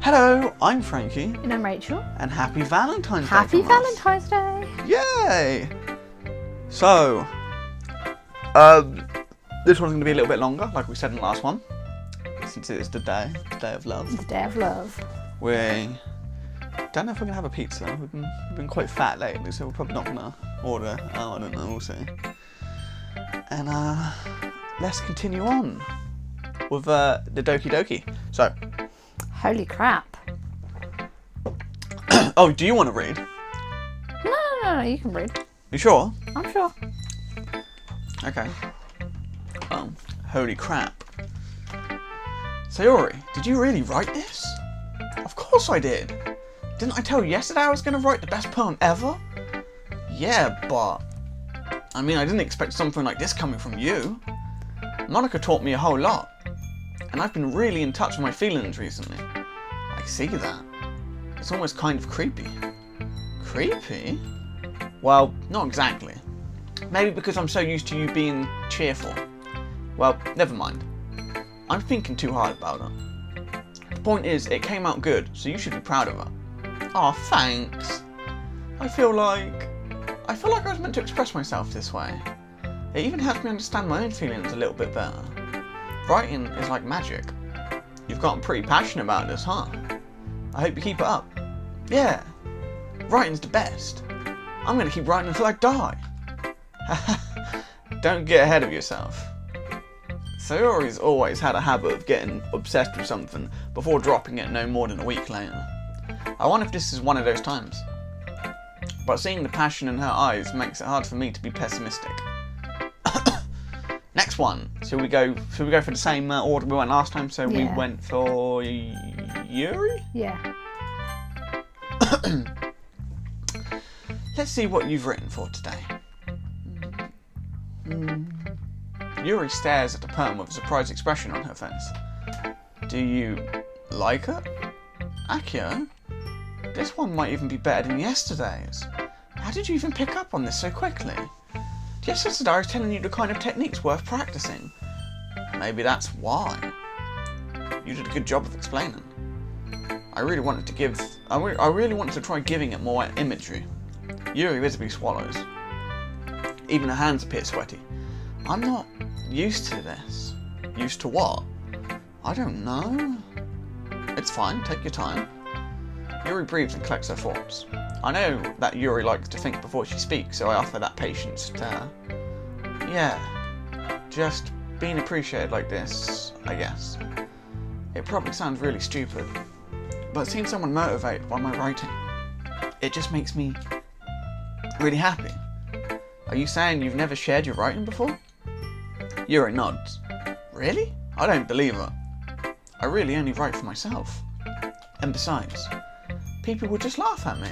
Hello, I'm Frankie. And I'm Rachel. And happy Valentine's Day. Happy Valentine's Day. Yay! So, this one's going to be a little bit longer, like we said in the last one, since it is the day of love. The day of love. We don't know if we're going to have a pizza. We've been quite fat lately, so we're probably not going to order. Oh, I don't know, we'll see. And let's continue on with the Doki Doki. So, holy crap. oh, do you want to read? No, you can read. You sure? I'm sure. Okay. Holy crap. Sayori, did you really write this? Of course I did. Didn't I tell you yesterday I was going to write the best poem ever? Yeah, but I mean, I didn't expect something like this coming from you. Monica taught me a whole lot, and I've been really in touch with my feelings recently. I see that. It's almost kind of creepy. Creepy? Well, not exactly. Maybe because I'm so used to you being cheerful. Well, never mind. I'm thinking too hard about it. The point is, it came out good, so you should be proud of it. Aw, thanks. I feel like I was meant to express myself this way. It even helps me understand my own feelings a little bit better. Writing is like magic. You've gotten pretty passionate about this, huh? I hope you keep it up. Yeah, writing's the best. I'm gonna keep writing until I die. Don't get ahead of yourself. Sayori's always had a habit of getting obsessed with something before dropping it no more than a week later. I wonder if this is one of those times. But seeing the passion in her eyes makes it hard for me to be pessimistic. Next one. Should we go for the same order we went last time? So yeah. We went for Yuri? Yeah. Let's see what you've written for today. Yuri stares at the poem with a surprised expression on her face. Do you like it? Akio? This one might even be better than yesterday's. How did you even pick up on this so quickly? Just yesterday I was telling you the kind of techniques worth practicing. Maybe that's why. You did a good job of explaining. I really wanted to try giving it more imagery. Yuri visibly swallows. Even her hands appear sweaty. I'm not used to this. Used to what? I don't know. It's fine, take your time. Yuri breathes and collects her thoughts. I know that Yuri likes to think before she speaks, so I offer that patience to her. Yeah, just being appreciated like this, I guess. It probably sounds really stupid, but seeing someone motivated by my writing, it just makes me really happy. Are you saying you've never shared your writing before? Yuri nods. Really? I don't believe it. I really only write for myself. And besides, people will just laugh at me.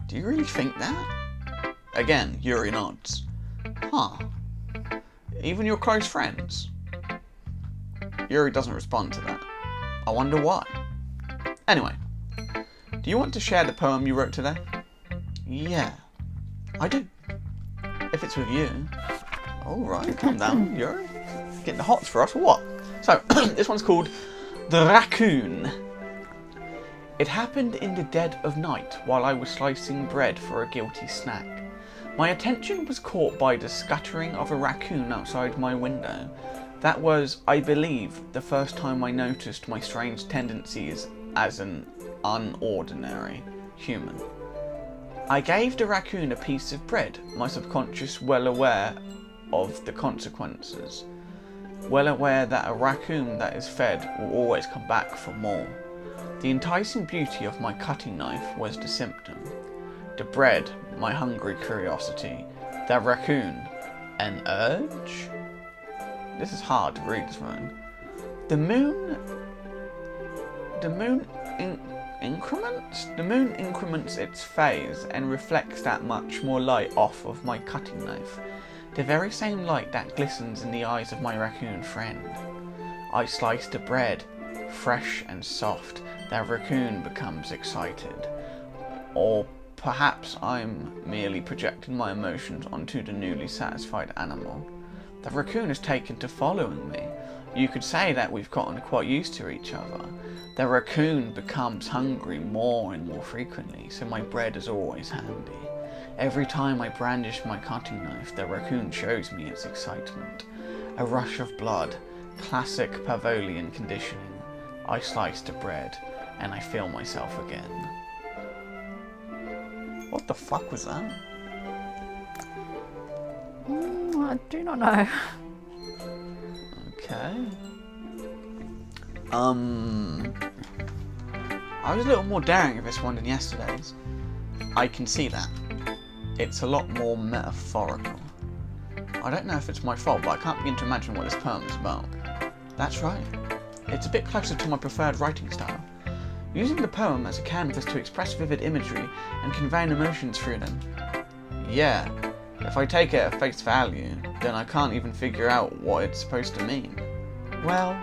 Do you really think that? Again, Yuri nods. Huh. Even your close friends? Yuri doesn't respond to that. I wonder why. Anyway, do you want to share the poem you wrote today? Yeah, I do. If it's with you. Alright, calm down, Yuri. Getting the hots for us or what? So, this one's called The Raccoon. It happened in the dead of night while I was slicing bread for a guilty snack. My attention was caught by the scattering of a raccoon outside my window. That was, I believe, the first time I noticed my strange tendencies as an unordinary human. I gave the raccoon a piece of bread, my subconscious well aware of the consequences. Well aware that a raccoon that is fed will always come back for more. The enticing beauty of my cutting knife was the symptom. The bread, my hungry curiosity. The raccoon, an urge? This is hard to read this one. The moon increments its phase and reflects that much more light off of my cutting knife. The very same light that glistens in the eyes of my raccoon friend. I slice the bread, fresh and soft. The raccoon becomes excited. Or perhaps I'm merely projecting my emotions onto the newly satisfied animal. The raccoon is taken to following me. You could say that we've gotten quite used to each other. The raccoon becomes hungry more and more frequently, so my bread is always handy. Every time I brandish my cutting knife, the raccoon shows me its excitement. A rush of blood, classic Pavlovian conditioning. I slice the bread, and I feel myself again. What the fuck was that? I do not know. Okay. I was a little more daring with this one than yesterday's. I can see that. It's a lot more metaphorical. I don't know if it's my fault, but I can't begin to imagine what this poem is about. That's right. It's a bit closer to my preferred writing style. Using the poem as a canvas to express vivid imagery and conveying emotions through them. Yeah, if I take it at face value, then I can't even figure out what it's supposed to mean. Well,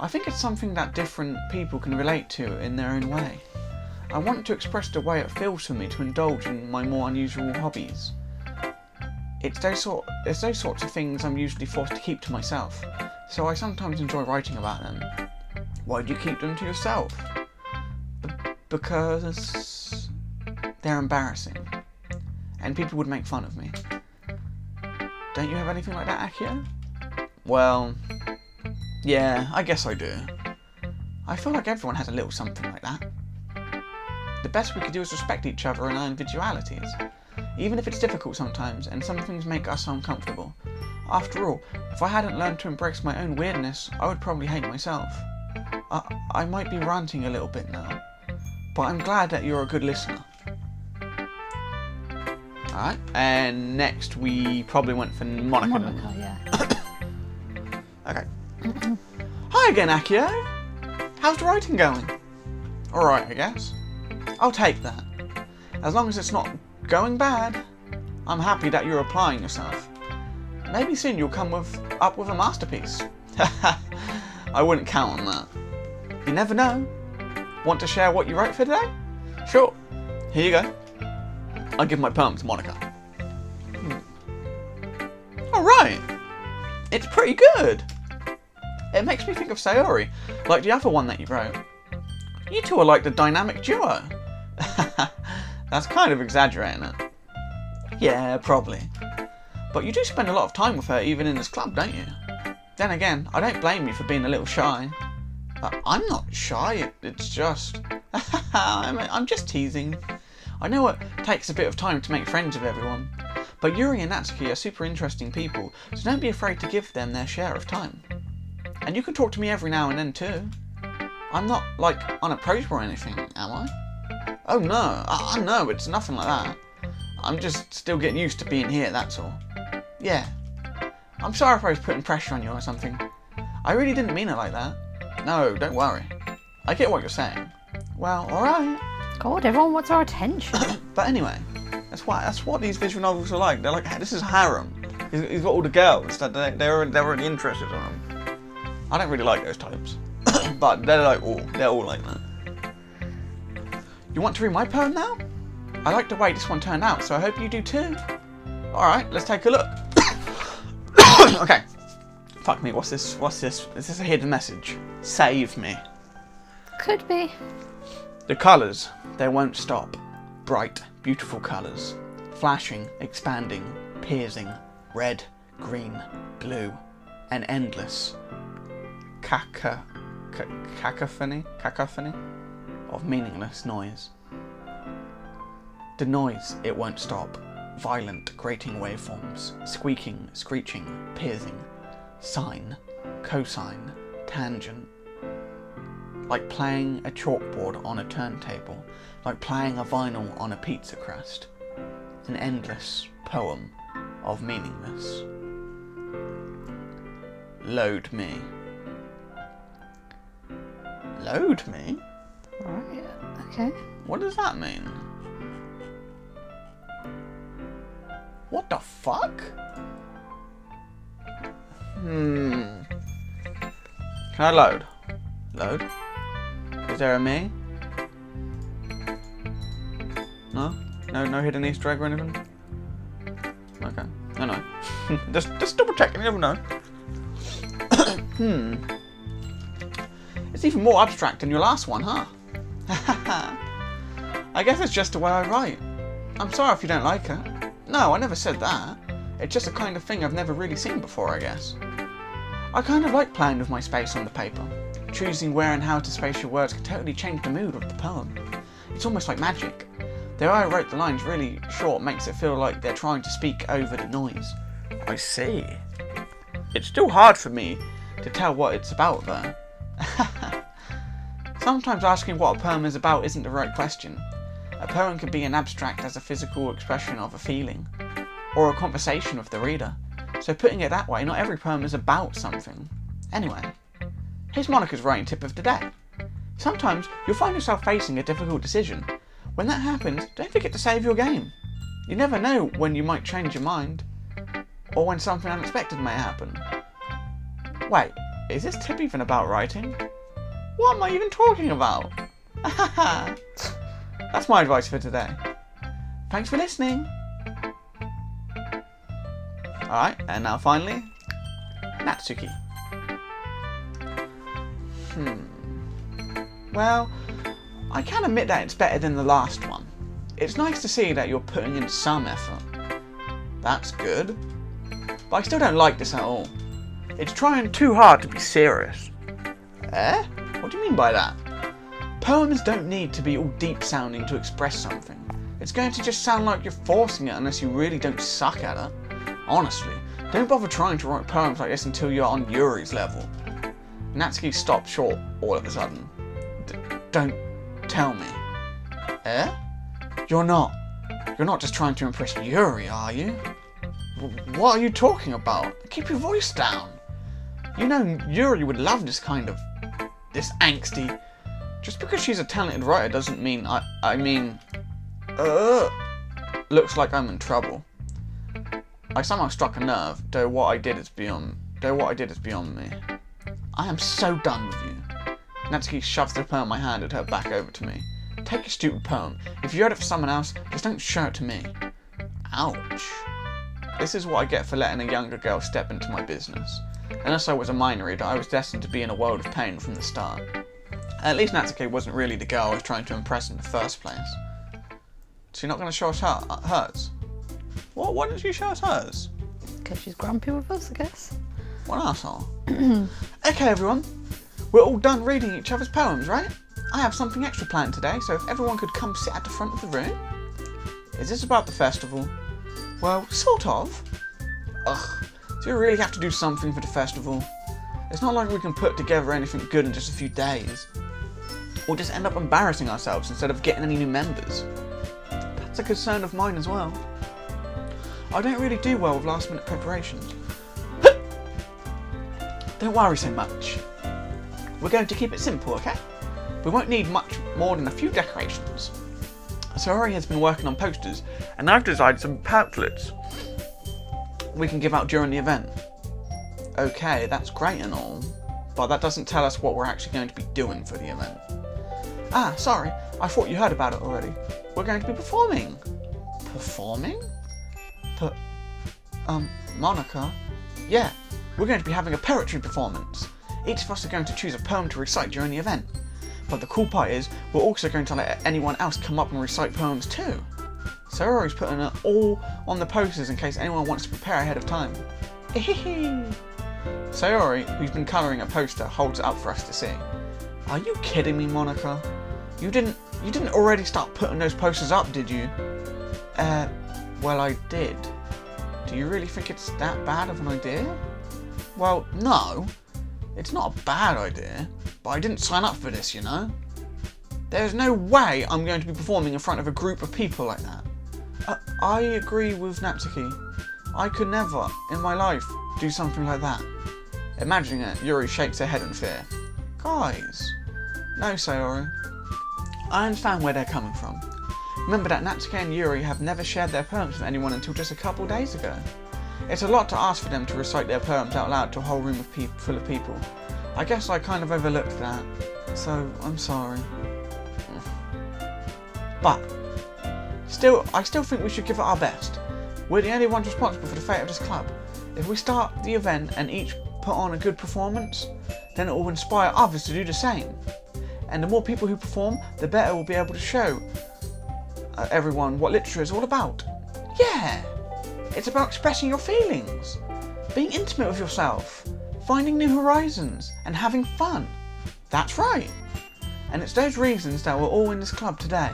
I think it's something that different people can relate to in their own way. I want to express the way it feels for me to indulge in my more unusual hobbies. It's those sorts of things I'm usually forced to keep to myself, so I sometimes enjoy writing about them. Why do you keep them to yourself? Because they're embarrassing, and people would make fun of me. Don't you have anything like that, Akio? Well, yeah, I guess I do. I feel like everyone has a little something like that. The best we could do is respect each other and our individualities, even if it's difficult sometimes, and some things make us uncomfortable. After all, if I hadn't learned to embrace my own weirdness, I would probably hate myself. I might be ranting a little bit now, but I'm glad that you're a good listener. Alright, and next we probably went for Monica. Monica, yeah. Okay. Hi again, Akio. How's the writing going? Alright, I guess. I'll take that. As long as it's not going bad, I'm happy that you're applying yourself. Maybe soon you'll come up with a masterpiece. I wouldn't count on that. You never know. Want to share what you wrote for today? Sure. Here you go. I'll give my poem to Monica. Alright. It's pretty good. It makes me think of Sayori, like the other one that you wrote. You two are like the dynamic duo. That's kind of exaggerating it. Yeah, probably. But you do spend a lot of time with her even in this club, don't you? Then again, I don't blame you for being a little shy. I'm not shy, it's just... I'm just teasing. I know it takes a bit of time to make friends with everyone, but Yuri and Natsuki are super interesting people, so don't be afraid to give them their share of time. And you can talk to me every now and then too. I'm not, like, unapproachable or anything, am I? Oh no, no, it's nothing like that. I'm just still getting used to being here, that's all. Yeah. I'm sorry if I was putting pressure on you or something. I really didn't mean it like that. No, don't worry. I get what you're saying. Well, alright. God, everyone wants our attention. But anyway, that's what these visual novels are like. They're like, this is harem. He's got all the girls that they're already interested in him. I don't really like those types. But they're all like that. You want to read my poem now? I like the way this one turned out, so I hope you do too. Alright, let's take a look. Okay. Fuck me, what's this? Is this a hidden message? Save me. Could be. The colours, they won't stop. Bright, beautiful colours. Flashing, expanding, piercing. Red, green, blue. And endless. Cacophony of meaningless noise. The noise, it won't stop. Violent, grating waveforms. Squeaking, screeching, piercing. Sine, cosine, tangent. Like playing a chalkboard on a turntable. Like playing a vinyl on a pizza crust. An endless poem of meaningless. Load me. Load me? Right, okay. What does that mean? What the fuck? Can I load? Load? Is there a me? No? No hidden Easter egg or anything? Okay. No. just double checking, you never know. It's even more abstract than your last one, huh? I guess it's just the way I write. I'm sorry if you don't like it. No, I never said that. It's just a kind of thing I've never really seen before, I guess. I kind of like playing with my space on the paper. Choosing where and how to space your words can totally change the mood of the poem. It's almost like magic. The way I wrote the lines really short makes it feel like they're trying to speak over the noise. I see. It's still hard for me to tell what it's about, though. Sometimes asking what a poem is about isn't the right question. A poem can be as abstract as a physical expression of a feeling, or a conversation with the reader. So putting it that way, not every poem is about something. Anyway, here's Monica's writing tip of the day. Sometimes you'll find yourself facing a difficult decision. When that happens, don't forget to save your game. You never know when you might change your mind, or when something unexpected may happen. Wait, is this tip even about writing? What am I even talking about? That's my advice for today. Thanks for listening. Alright, and now finally, Natsuki. Well, I can admit that it's better than the last one. It's nice to see that you're putting in some effort. That's good. But I still don't like this at all. It's trying too hard to be serious. Eh? What do you mean by that? Poems don't need to be all deep sounding to express something. It's going to just sound like you're forcing it unless you really don't suck at it. Honestly, don't bother trying to write poems like this until you're on Yuri's level. Natsuki stopped short all of a sudden. Don't tell me. Eh? You're not just trying to impress Yuri, are you? What are you talking about? Keep your voice down. You know Yuri would love this angsty. Just because she's a talented writer doesn't mean looks like I'm in trouble. I somehow struck a nerve, though what I did is beyond me. I am so done with you. Natsuki shoves the poem I handed her back over to me. Take your stupid poem. If you wrote it for someone else, just don't show it to me. Ouch. This is what I get for letting a younger girl step into my business. Unless I was a mind reader, I was destined to be in a world of pain from the start. At least Natsuki wasn't really the girl I was trying to impress in the first place. So you're not going to show us hers? What? Why didn't you show us hers? Because she's grumpy with us, I guess. What an arsehole. Okay, everyone. We're all done reading each other's poems, right? I have something extra planned today, so if everyone could come sit at the front of the room. Is this about the festival? Well, sort of. Ugh. Do you really have to do something for the festival? It's not like we can put together anything good in just a few days. We'll just end up embarrassing ourselves instead of getting any new members. That's a concern of mine as well. I don't really do well with last minute preparations. Don't worry so much. We're going to keep it simple, okay? We won't need much more than a few decorations. Saori has been working on posters, and I've designed some pamphlets we can give out during the event. Okay, that's great and all, but that doesn't tell us what we're actually going to be doing for the event. Ah, sorry, I thought you heard about it already. We're going to be performing. Performing? Monica? Yeah, we're going to be having a poetry performance. Each of us are going to choose a poem to recite during the event. But the cool part is, we're also going to let anyone else come up and recite poems too. Saori's putting it all on the posters in case anyone wants to prepare ahead of time. Saori, who's been colouring a poster, holds it up for us to see. Are you kidding me, Monica? You didn't already start putting those posters up, did you? Well, I did. Do you really think it's that bad of an idea? Well, no. It's not a bad idea, but I didn't sign up for this, you know? There's no way I'm going to be performing in front of a group of people like that. I agree with Natsuki. I could never, in my life, do something like that. Imagining it, Yuri shakes her head in fear. Guys. No, Saori. I understand where they're coming from. Remember that Natsuki and Yuri have never shared their poems with anyone until just a couple days ago. It's a lot to ask for them to recite their poems out loud to a whole room full of people. I guess I kind of overlooked that, so I'm sorry. But, I still think we should give it our best. We're the only ones responsible for the fate of this club. If we start the event and each put on a good performance, then it will inspire others to do the same. And the more people who perform, the better we'll be able to show everyone what literature is all about. Yeah! It's about expressing your feelings, being intimate with yourself, finding new horizons, and having fun. That's right. And it's those reasons that we're all in this club today.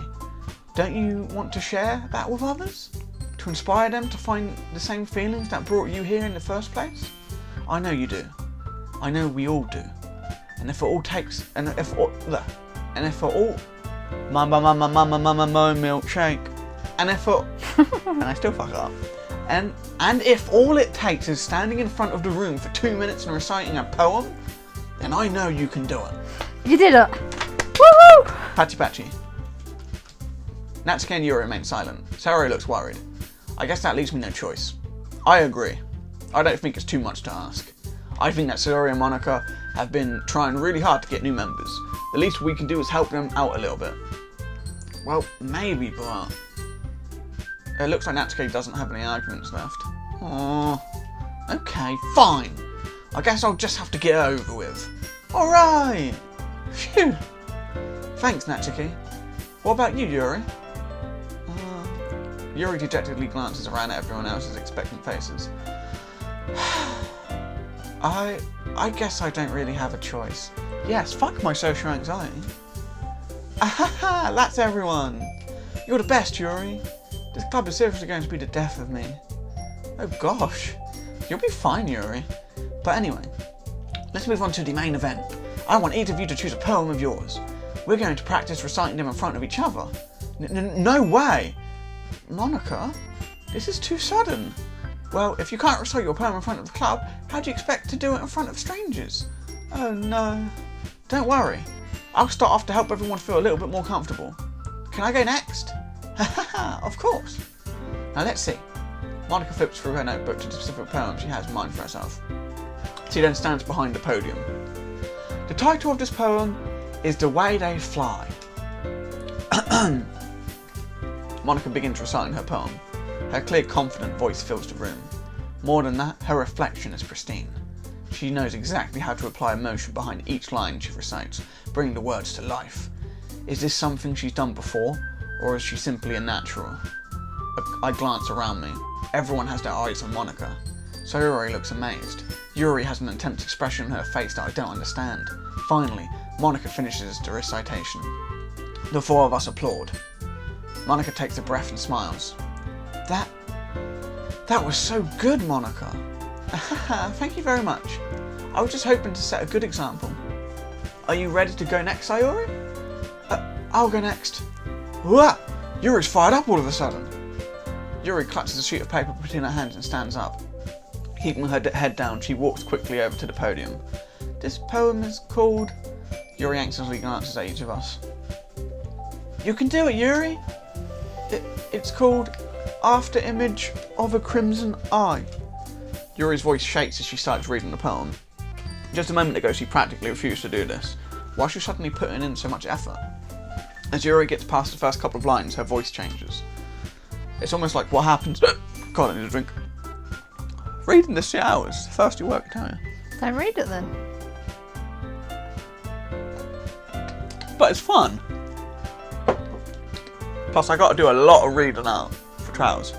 Don't you want to share that with others? To inspire them to find the same feelings that brought you here in the first place? I know you do. I know we all do. And if it all takes, and if it all, mama milkshake, and if it, and I still fuck up, and if all it takes is standing in front of the room for 2 minutes and reciting a poem, then I know you can do it. You did it! Woohoo! Patchy patchy. Natsuki and Yuri remain silent. Sayori looks worried. I guess that leaves me no choice. I agree. I don't think it's too much to ask. I think that Sayori and Monica have been trying really hard to get new members. The least we can do is help them out a little bit. Well, maybe, but it looks like Natsuki doesn't have any arguments left. Oh, okay, fine. I guess I'll just have to get it over with. Alright! Phew! Thanks, Natsuki. What about you, Yuri? Yuri dejectedly glances around at everyone else's expectant faces. I guess I don't really have a choice. Yes, fuck my social anxiety. Ahaha, that's everyone. You're the best, Yuri. This club is seriously going to be the death of me. Oh gosh. You'll be fine, Yuri. But anyway, let's move on to the main event. I want each of you to choose a poem of yours. We're going to practice reciting them in front of each other. No way! Monica, this is too sudden. Well, if you can't recite your poem in front of the club, how do you expect to do it in front of strangers? Oh no. Don't worry. I'll start off to help everyone feel a little bit more comfortable. Can I go next? Hahaha, of course. Now let's see. Monica flips through her notebook to the specific poem she has in mind for herself. She then stands behind the podium. The title of this poem is The Way They Fly. Monica begins reciting her poem. Her clear, confident voice fills the room. More than that, her reflection is pristine. She knows exactly how to apply emotion behind each line she recites, bringing the words to life. Is this something she's done before, or is she simply a natural? I glance around me. Everyone has their eyes on Monica. Sayori looks amazed. Yuri has an intense expression on her face that I don't understand. Finally, Monica finishes the recitation. The four of us applaud. Monica takes a breath and smiles. That was so good, Monica. Thank you very much. I was just hoping to set a good example. Are you ready to go next, Sayori? I'll go next. Whoa! Yuri's fired up all of a sudden. Yuri clutches a sheet of paper between her hands and stands up. Keeping her head down, she walks quickly over to the podium. This poem is called... Yuri anxiously glances at each of us. You can do it, Yuri! It's called After Image of a Crimson Eye. Yuri's voice shakes as she starts reading the poem. Just a moment ago she practically refused to do this. Why is she suddenly putting in so much effort? As Yuri gets past the first couple of lines, her voice changes. It's almost like what happens... God, I need a drink. Reading this 2 hours. First you work, tell you. Don't read it then. But it's fun. Plus I got to do a lot of reading out for trials.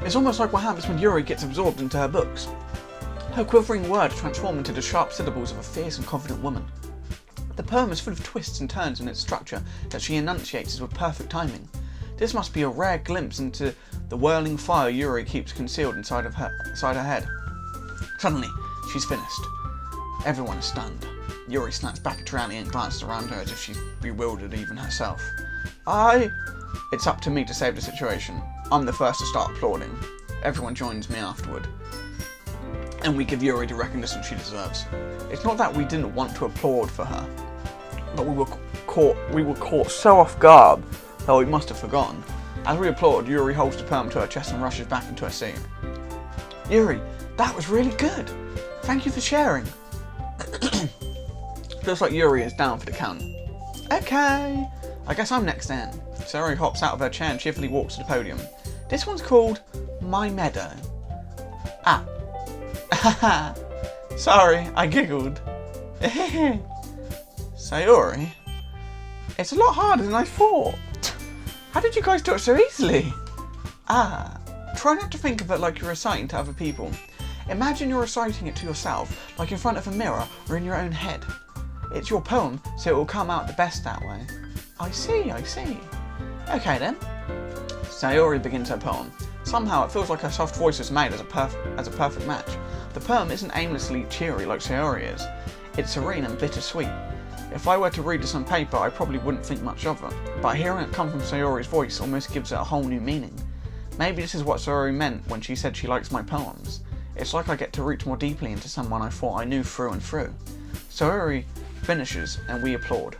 It's almost like what happens when Yuri gets absorbed into her books. Her quivering words transform into the sharp syllables of a fierce and confident woman. The poem is full of twists and turns in its structure that she enunciates with perfect timing. This must be a rare glimpse into the whirling fire Yuri keeps concealed inside her head. Suddenly, she's finished. Everyone is stunned. Yuri snaps back at Rani and glances around her as if she's bewildered even herself. It's up to me to save the situation. I'm the first to start applauding. Everyone joins me afterward. And we give Yuri the recognition she deserves. It's not that we didn't want to applaud for her, but we were caught so off guard that we must have forgotten. As we applaud, Yuri holds the poem to her chest and rushes back into her seat. Yuri, that was really good. Thank you for sharing. Feels like Yuri is down for the count. Okay, I guess I'm next then. Sayori hops out of her chair and cheerfully walks to the podium. This one's called My Meadow. Haha. Sorry, I giggled. Sayori, it's a lot harder than I thought. How did you guys do it so easily? Try not to think of it like you're reciting to other people. Imagine you're reciting it to yourself, like in front of a mirror or in your own head. It's your poem, so it will come out the best that way. I see. Okay then. Sayori begins her poem. Somehow it feels like her soft voice is made as a perfect match. The poem isn't aimlessly cheery like Sayori is. It's serene and bittersweet. If I were to read this on paper, I probably wouldn't think much of it, but hearing it come from Sayori's voice almost gives it a whole new meaning. Maybe this is what Sayori meant when she said she likes my poems. It's like I get to reach more deeply into someone I thought I knew through and through. Sayori finishes and we applaud.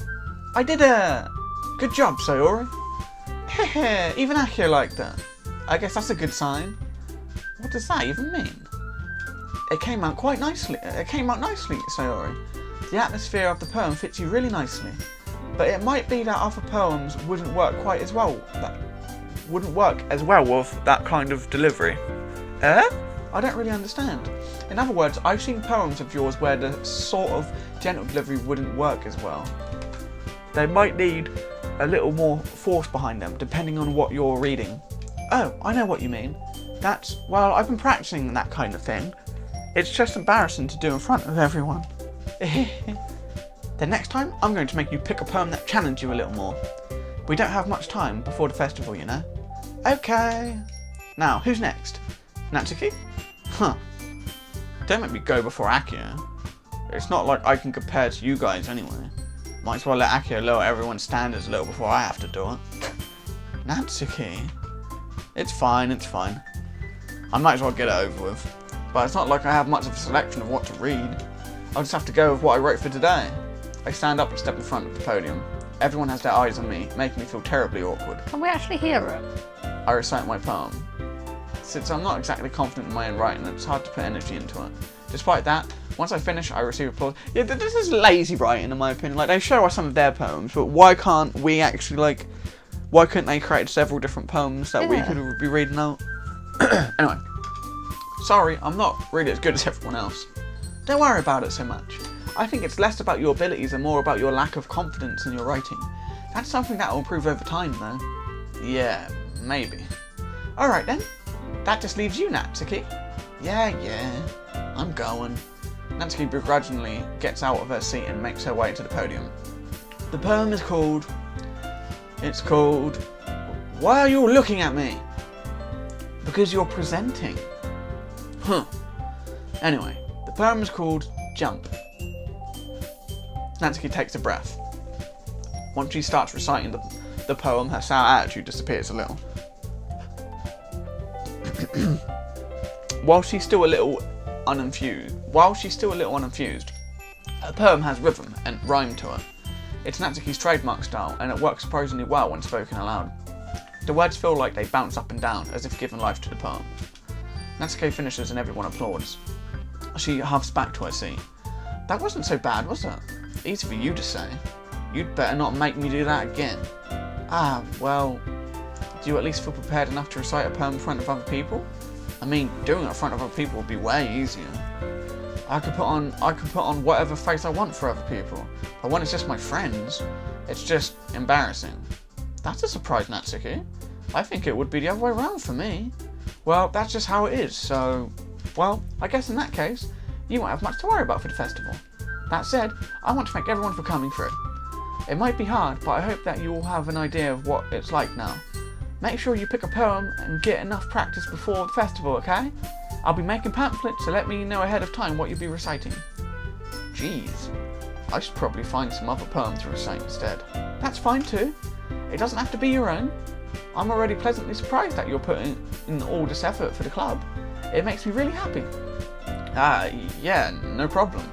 I did it! Good job, Sayori! Hehe, even Akio liked it. I guess that's a good sign. What does that even mean? It came out nicely, Sayori. The atmosphere of the poem fits you really nicely. But it might be that other poems wouldn't work as well with that kind of delivery. I don't really understand. In other words, I've seen poems of yours where the sort of gentle delivery wouldn't work as well. They might need a little more force behind them, depending on what you're reading. Oh, I know what you mean. I've been practicing that kind of thing. It's just embarrassing to do in front of everyone. The next time, I'm going to make you pick a poem that challenges you a little more. We don't have much time before the festival, you know. Okay. Now, who's next? Natsuki? Huh. Don't make me go before Akio. It's not like I can compare to you guys anyway. Might as well let Akio lower everyone's standards a little before I have to do it. Natsuki? It's fine. I might as well get it over with. But it's not like I have much of a selection of what to read. I'll just have to go with what I wrote for today. I stand up and step in front of the podium. Everyone has their eyes on me, making me feel terribly awkward. Can we actually hear it? I recite my poem. Since I'm not exactly confident in my own writing, it's hard to put energy into it. Despite that, once I finish, I receive applause. Yeah, this is lazy writing in my opinion. Like, they show us some of their poems, but why can't we actually, why couldn't they create several different poems that we could be reading out? Anyway, sorry, I'm not really as good as everyone else. Don't worry about it so much. I think it's less about your abilities and more about your lack of confidence in your writing. That's something that will improve over time, though. Yeah, maybe. Alright then. That just leaves you, Natsuki. Yeah, I'm going. Natsuki begrudgingly gets out of her seat and makes her way to the podium. The poem is called... Why Are You Looking At Me? Because you're presenting. Anyway, the poem is called Jump. Natsuki takes a breath. Once she starts reciting the poem, her sour attitude disappears a little. While she's still a little unenthused, her poem has rhythm and rhyme to it. It's Natsuki's trademark style, and it works surprisingly well when spoken aloud. The words feel like they bounce up and down, as if giving life to the poem. Natsuki finishes and everyone applauds. She huffs back to her seat. That wasn't so bad, was it? Easy for you to say. You'd better not make me do that again. Well, do you at least feel prepared enough to recite a poem in front of other people? I mean, doing it in front of other people would be way easier. I could put on whatever face I want for other people, but when it's just my friends, it's just embarrassing. That's a surprise, Natsuki. I think it would be the other way around for me. Well, that's just how it is, so... Well, I guess in that case, you won't have much to worry about for the festival. That said, I want to thank everyone for coming through. It might be hard, but I hope that you all have an idea of what it's like now. Make sure you pick a poem and get enough practice before the festival, okay? I'll be making pamphlets, so let me know ahead of time what you'll be reciting. Jeez, I should probably find some other poem to recite instead. That's fine too. It doesn't have to be your own. I'm already pleasantly surprised that you're putting in all this effort for the club. It makes me really happy. Yeah, no problem.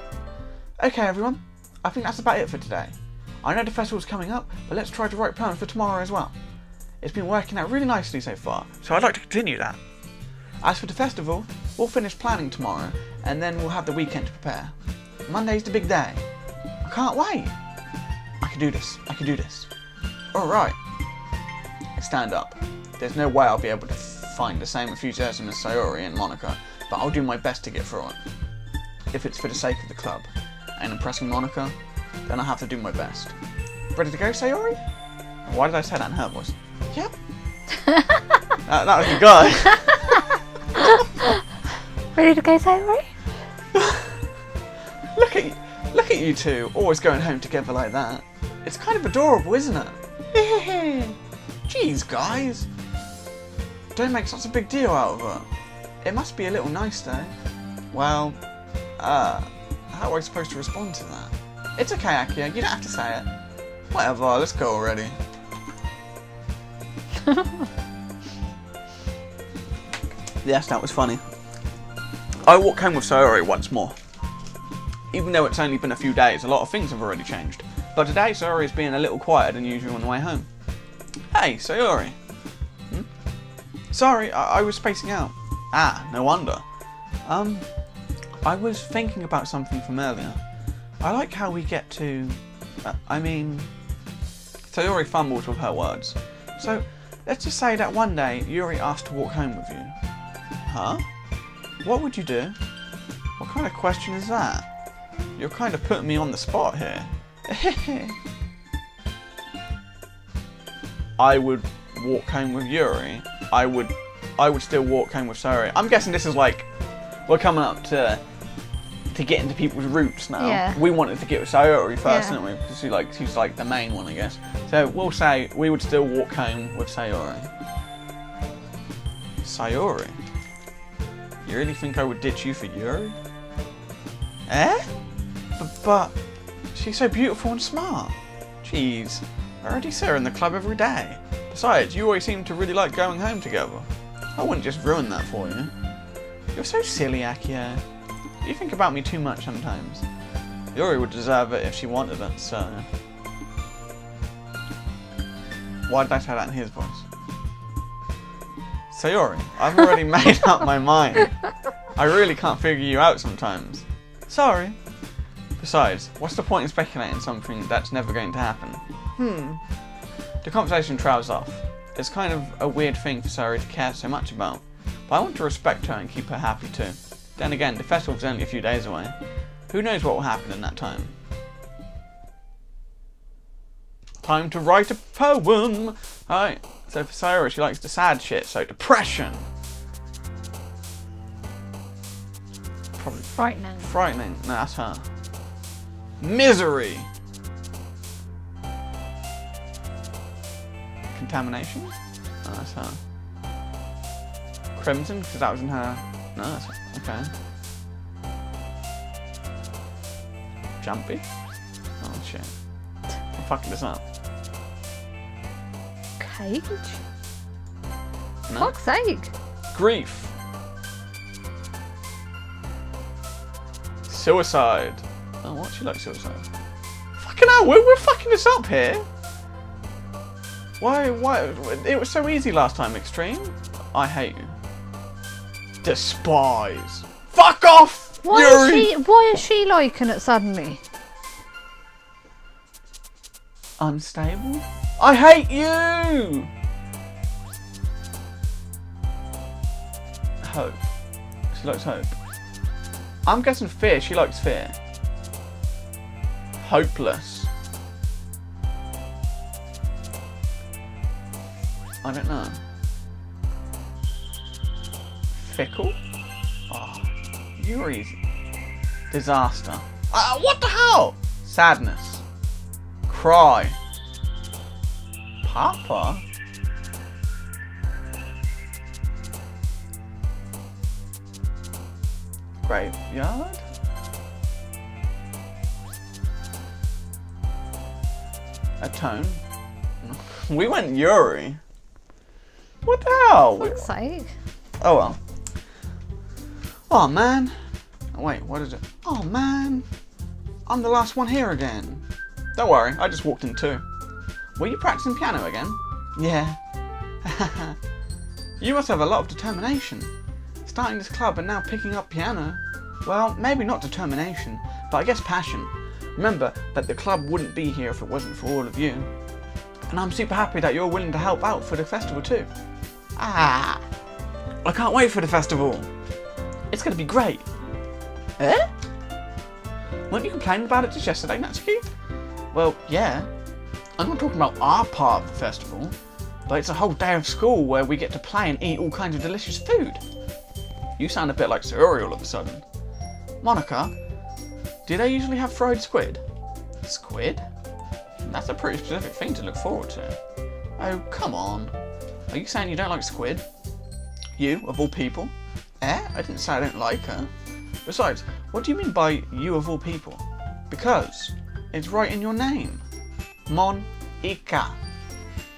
Okay everyone, I think that's about it for today. I know the festival's coming up, but let's try to write poems for tomorrow as well. It's been working out really nicely so far, so I'd like to continue that. As for the festival, we'll finish planning tomorrow, and then we'll have the weekend to prepare. Monday's the big day. I can't wait. I can do this. Alright. I stand up. There's no way I'll be able to find the same enthusiasm as Sayori and Monica, but I'll do my best to get through it. if it's for the sake of the club and impressing Monica, then I have to do my best. Ready to go, Sayori? Why did I say that in her voice? Yep. That was the guy. Ready to go, Sayori? Look at you two, always going home together like that. It's kind of adorable, isn't it? Jeez, guys. Don't make such a big deal out of it. It must be a little nice, though. Well, how am I supposed to respond to that? It's okay, Akio, you don't have to say it. Whatever, let's go already. Yes, that was funny. I walk home with Sayori once more. Even though it's only been a few days, a lot of things have already changed. But today, Sayori is being a little quieter than usual on the way home. Hey, Sayori. Sorry, I was spacing out. Ah, no wonder. I was thinking about something from earlier. I like how we get to... Sayori fumbles with her words. So, let's just say that one day, Yuri asked to walk home with you. Huh? What would you do? What kind of question is that? You're kind of putting me on the spot here. I would walk home with Yuri. I would still walk home with Sayori. I'm guessing this is like, we're coming up to get into people's roots now. Yeah. We wanted to get with Sayori first, Yeah. didn't we? Because she's like the main one, I guess. So we'll say we would still walk home with Sayori. Sayori? You really think I would ditch you for Yuri? Eh? But she's so beautiful and smart. Jeez, I already see her in the club every day. Besides, you always seem to really like going home together. I wouldn't just ruin that for you. You're so silly, Akio. You think about me too much sometimes. Yuri would deserve it if she wanted it, so... Why did I say that in his voice? Sayori, I've already made up my mind. I really can't figure you out sometimes. Sorry. Besides, what's the point in speculating something that's never going to happen? The conversation trails off. It's kind of a weird thing for Sayori to care so much about, but I want to respect her and keep her happy too. Then again, the festival's only a few days away. Who knows what will happen in that time? Time to write a poem! Alright, so for Sayori, she likes the sad shit, so depression! Probably Frightening. frightening. No, that's her. Misery! Contamination? Oh, that's her. Crimson, because that was in her... No, that's... Okay. Jumpy? Oh, shit. I'm fucking this up. Cage? No. Fuck's sake. Grief. Suicide. Oh, what? She likes suicide. Fucking hell, we're fucking this up here. Why? It was so easy last time, Extreme. I hate you. Despise. Fuck off, Yuri! Why is she liking it suddenly? Unstable? I hate you! Hope. She likes hope. I'm guessing fear. She likes fear. Hopeless. I don't know. Fickle? Oh, Yuri's disaster. What the hell? Sadness. Cry. Papa? Graveyard? Atone? We went Yuri. What the hell? Fuck's sake. Oh well. Oh man. Oh, wait, what is it? Oh man. I'm the last one here again. Don't worry, I just walked in too. Were you practicing piano again? Yeah. You must have a lot of determination. Starting this club and now picking up piano. Well, maybe not determination, but I guess passion. Remember that the club wouldn't be here if it wasn't for all of you. And I'm super happy that you're willing to help out for the festival too. I can't wait for the festival. It's gonna be great. Eh? Weren't you complaining about it just yesterday, Natsuki? Well, yeah. I'm not talking about our part of the festival, but it's a whole day of school where we get to play and eat all kinds of delicious food. You sound a bit like Sayori all of a sudden. Monica, do they usually have fried squid? Squid? That's a pretty specific thing to look forward to. Oh, come on. Are you saying you don't like squid? You, of all people? I didn't say I don't like her. Besides, what do you mean by you of all people? Because it's right in your name. Mon-ika.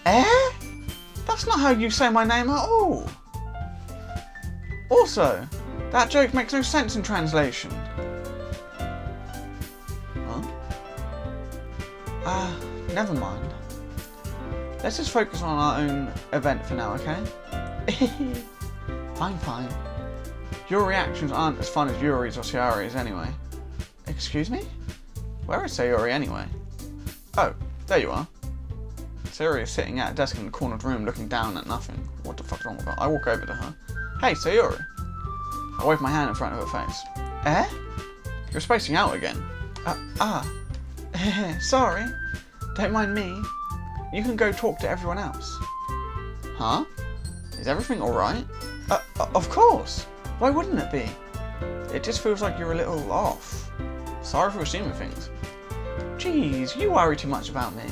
That's not how you say my name at all. Also, that joke makes no sense in translation. Huh? Never mind. Let's just focus on our own event for now, okay? Fine. Your reactions aren't as fun as Yuri's or Sayori's anyway. Excuse me? Where is Sayori anyway? Oh, there you are. Sayori is sitting at a desk in the corner of the room looking down at nothing. What the fuck's wrong with her? I walk over to her. Hey, Sayori. I wave my hand in front of her face. You're spacing out again. Sorry. Don't mind me. You can go talk to everyone else. Huh? Is everything alright? Of course. Why wouldn't it be? It just feels like you're a little off. Sorry for assuming things. Jeez, you worry too much about me.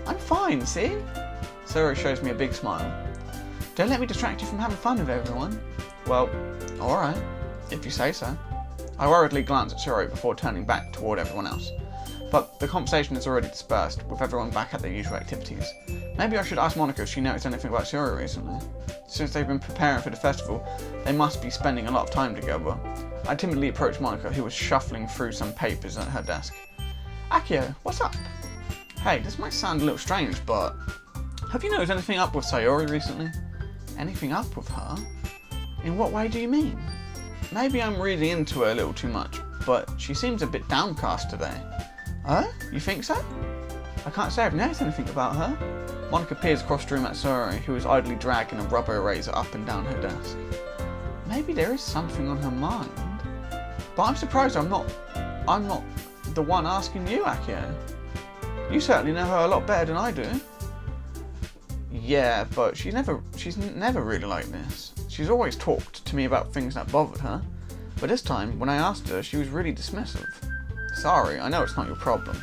I'm fine, see? Sayori shows me a big smile. Don't let me distract you from having fun with everyone. Well, alright, if you say so. I worriedly glance at Sayori before turning back toward everyone else. But the conversation is already dispersed, with everyone back at their usual activities. Maybe I should ask Monica if she noticed anything about Sayori recently. Since they've been preparing for the festival, they must be spending a lot of time together. I timidly approached Monica, who was shuffling through some papers at her desk. Akio, what's up? Hey, this might sound a little strange, but have you noticed anything up with Sayori recently? Anything up with her? In what way do you mean? Maybe I'm reading into her a little too much, but she seems a bit downcast today. Oh? You think so? I can't say I've noticed anything about her. Monica peers across the room at Sayori, who is idly dragging a rubber eraser up and down her desk. Maybe there is something on her mind. But I'm surprised I'm not the one asking you, Akio. You certainly know her a lot better than I do. Yeah, but she's never really like this. She's always talked to me about things that bothered her. But this time, when I asked her, she was really dismissive. Sorry, I know it's not your problem.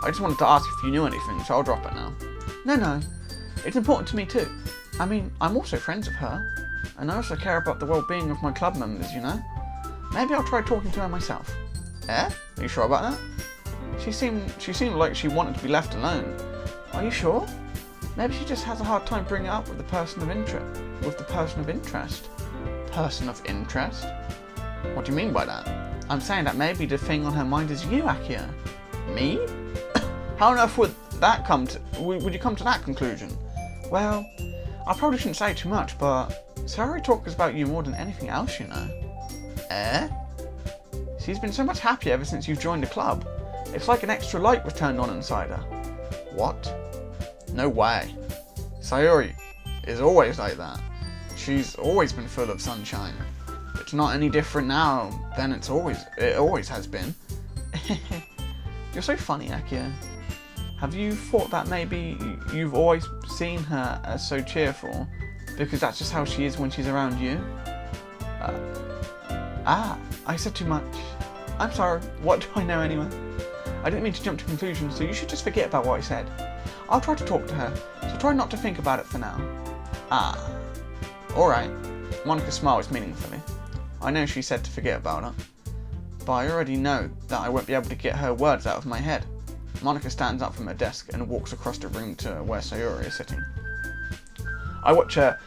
I just wanted to ask if you knew anything, so I'll drop it now. No. It's important to me too. I mean, I'm also friends with her. And I also care about the well-being of my club members, you know? Maybe I'll try talking to her myself. Are you sure about that? She seemed like she wanted to be left alone. Are you sure? Maybe she just has a hard time bringing it up with the person of interest. Person of interest? What do you mean by that? I'm saying that maybe the thing on her mind is you, Akio. Me? How on earth would you come to that conclusion? Well, I probably shouldn't say too much, but Sayori talks about you more than anything else, you know. She's been so much happier ever since you've joined the club. It's like an extra light was turned on inside her. What? No way. Sayori is always like that. She's always been full of sunshine. It's not any different now than it always has been. You're so funny, Akio. Have you thought that maybe you've always seen her as so cheerful because that's just how she is when she's around you? I said too much. I'm sorry, what do I know anyway? I didn't mean to jump to conclusions, so you should just forget about what I said. I'll try to talk to her, so try not to think about it for now. Alright. Monica smiles meaningfully. I know she said to forget about it, but I already know that I won't be able to get her words out of my head. Monica stands up from her desk and walks across the room to where Sayori is sitting. I watch her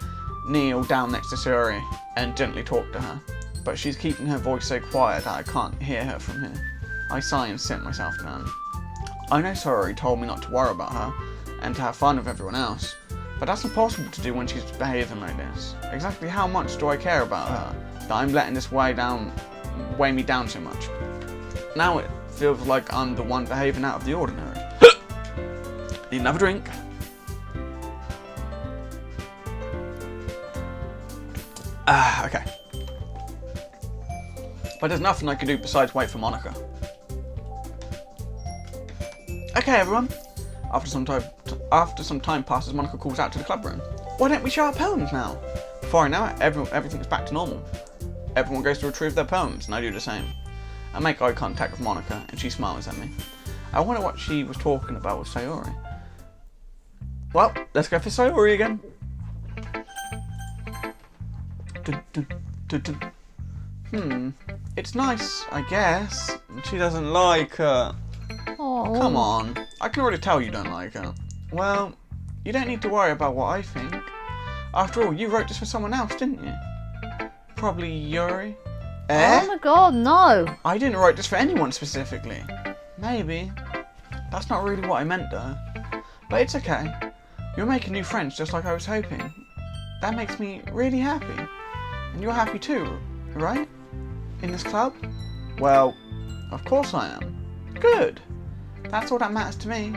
kneel down next to Sayori and gently talk to her, but she's keeping her voice so quiet that I can't hear her from here. I sigh and sit myself down. I know Sayori told me not to worry about her and to have fun with everyone else, but that's impossible to do when she's behaving like this. Exactly how much do I care about her that I'm letting this weigh me down so much? Now it feels like I'm the one behaving out of the ordinary. Need another drink. Okay. But there's nothing I can do besides wait for Monica. Okay, everyone. After some time passes, Monica calls out to the club room. Why don't we show our poems now? Before I know it, everything's back to normal. Everyone goes to retrieve their poems, and I do the same. I make eye contact with Monica, and she smiles at me. I wonder what she was talking about with Sayori. Well, let's go for Sayori again. It's nice, I guess. She doesn't like her. Oh. Come on, I can already tell you don't like her. Well, you don't need to worry about what I think. After all, you wrote this for someone else, didn't you? Probably Yuri. Eh? Oh my god, no. I didn't write this for anyone specifically. Maybe. That's not really what I meant though. But it's okay. You're making new friends just like I was hoping. That makes me really happy. And you're happy too, right? In this club? Well, of course I am. Good. That's all that matters to me.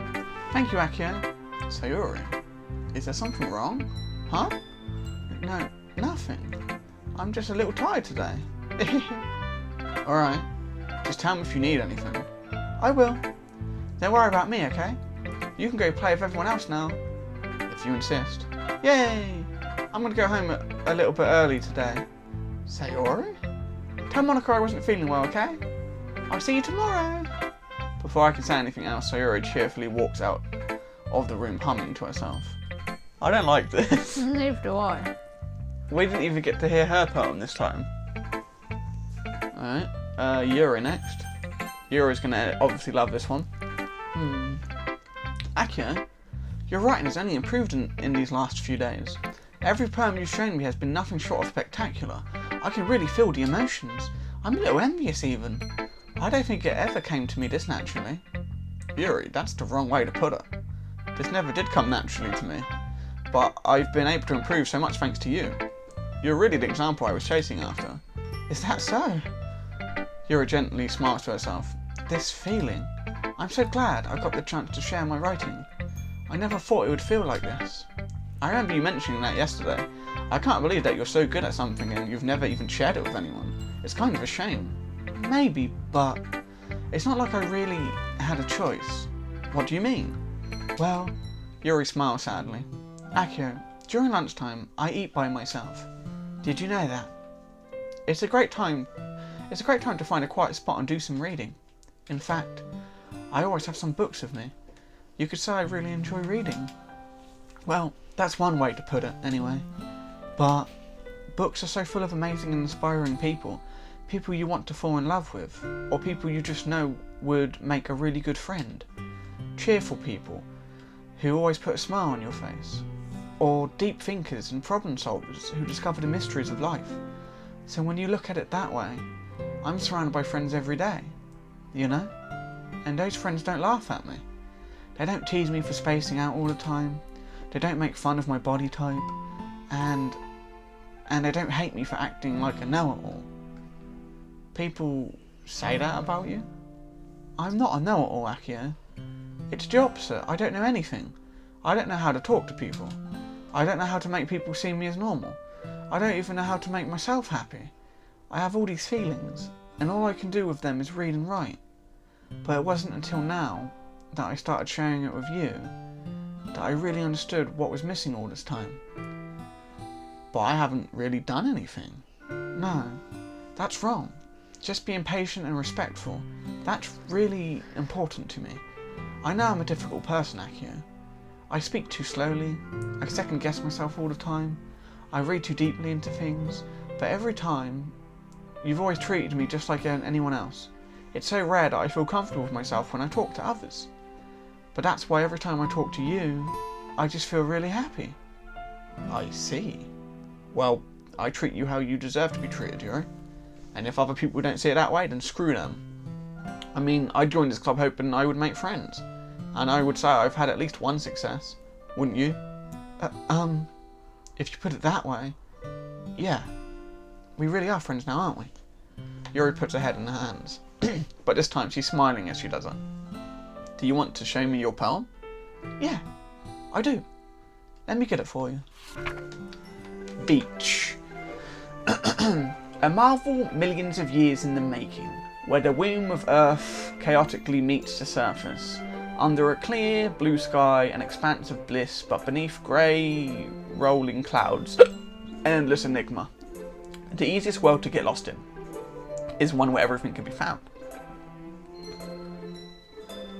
Thank you, Akio. Sayori, is there something wrong? Huh? No, nothing. I'm just a little tired today. Alright. Just tell me if you need anything. I will. Don't worry about me, okay? You can go play with everyone else now. If you insist. Yay! I'm gonna go home a little bit early today. Sayori? Tell Monica I wasn't feeling well, okay? I'll see you tomorrow. Before I can say anything else, Sayori cheerfully walks out of the room humming to herself. I don't like this. Neither do I. We didn't even get to hear her poem this time. Alright, Yuri next. Yuri's gonna obviously love this one. Akio, your writing has only improved in these last few days. Every poem you've shown me has been nothing short of spectacular. I can really feel the emotions. I'm a little envious even. I don't think it ever came to me this naturally. Yuri, that's the wrong way to put it. This never did come naturally to me. But I've been able to improve so much thanks to you. You're really the example I was chasing after. Is that so? Yuri gently smiles to herself. This feeling. I'm so glad I got the chance to share my writing. I never thought it would feel like this. I remember you mentioning that yesterday. I can't believe that you're so good at something and you've never even shared it with anyone. It's kind of a shame. Maybe, but it's not like I really had a choice. What do you mean? Well, Yuri smiles sadly. Akio, during lunchtime, I eat by myself. Did you know that? It's a great time to find a quiet spot and do some reading. In fact, I always have some books with me. You could say I really enjoy reading. Well, that's one way to put it, anyway. But books are so full of amazing and inspiring people. People you want to fall in love with, or people you just know would make a really good friend. Cheerful people who always put a smile on your face. Or deep thinkers and problem solvers who discover the mysteries of life. So when you look at it that way, I'm surrounded by friends every day, you know? And those friends don't laugh at me. They don't tease me for spacing out all the time. They don't make fun of my body type. And they don't hate me for acting like a know-it-all. People say that about you? I'm not a know-it-all, Akio. It's the opposite. I don't know anything. I don't know how to talk to people. I don't know how to make people see me as normal. I don't even know how to make myself happy. I have all these feelings, and all I can do with them is read and write. But it wasn't until now that I started sharing it with you that I really understood what was missing all this time. But I haven't really done anything. No, that's wrong. Just being patient and respectful, that's really important to me. I know I'm a difficult person, Akio. I speak too slowly, I second guess myself all the time, I read too deeply into things, but every time, you've always treated me just like anyone else. It's so rare that I feel comfortable with myself when I talk to others. But that's why every time I talk to you, I just feel really happy. I see. Well, I treat you how you deserve to be treated, Yuri. And if other people don't see it that way, then screw them. I mean, I joined this club hoping I would make friends. And I would say I've had at least one success. Wouldn't you? If you put it that way, yeah. We really are friends now, aren't we? Yuri puts her head in her hands. But this time she's smiling as she does it. Do you want to show me your poem? Yeah, I do. Let me get it for you. Beach. A marvel millions of years in the making, where the womb of Earth chaotically meets the surface. Under a clear blue sky, an expanse of bliss, but beneath grey rolling clouds, an endless enigma. The easiest world to get lost in is one where everything can be found.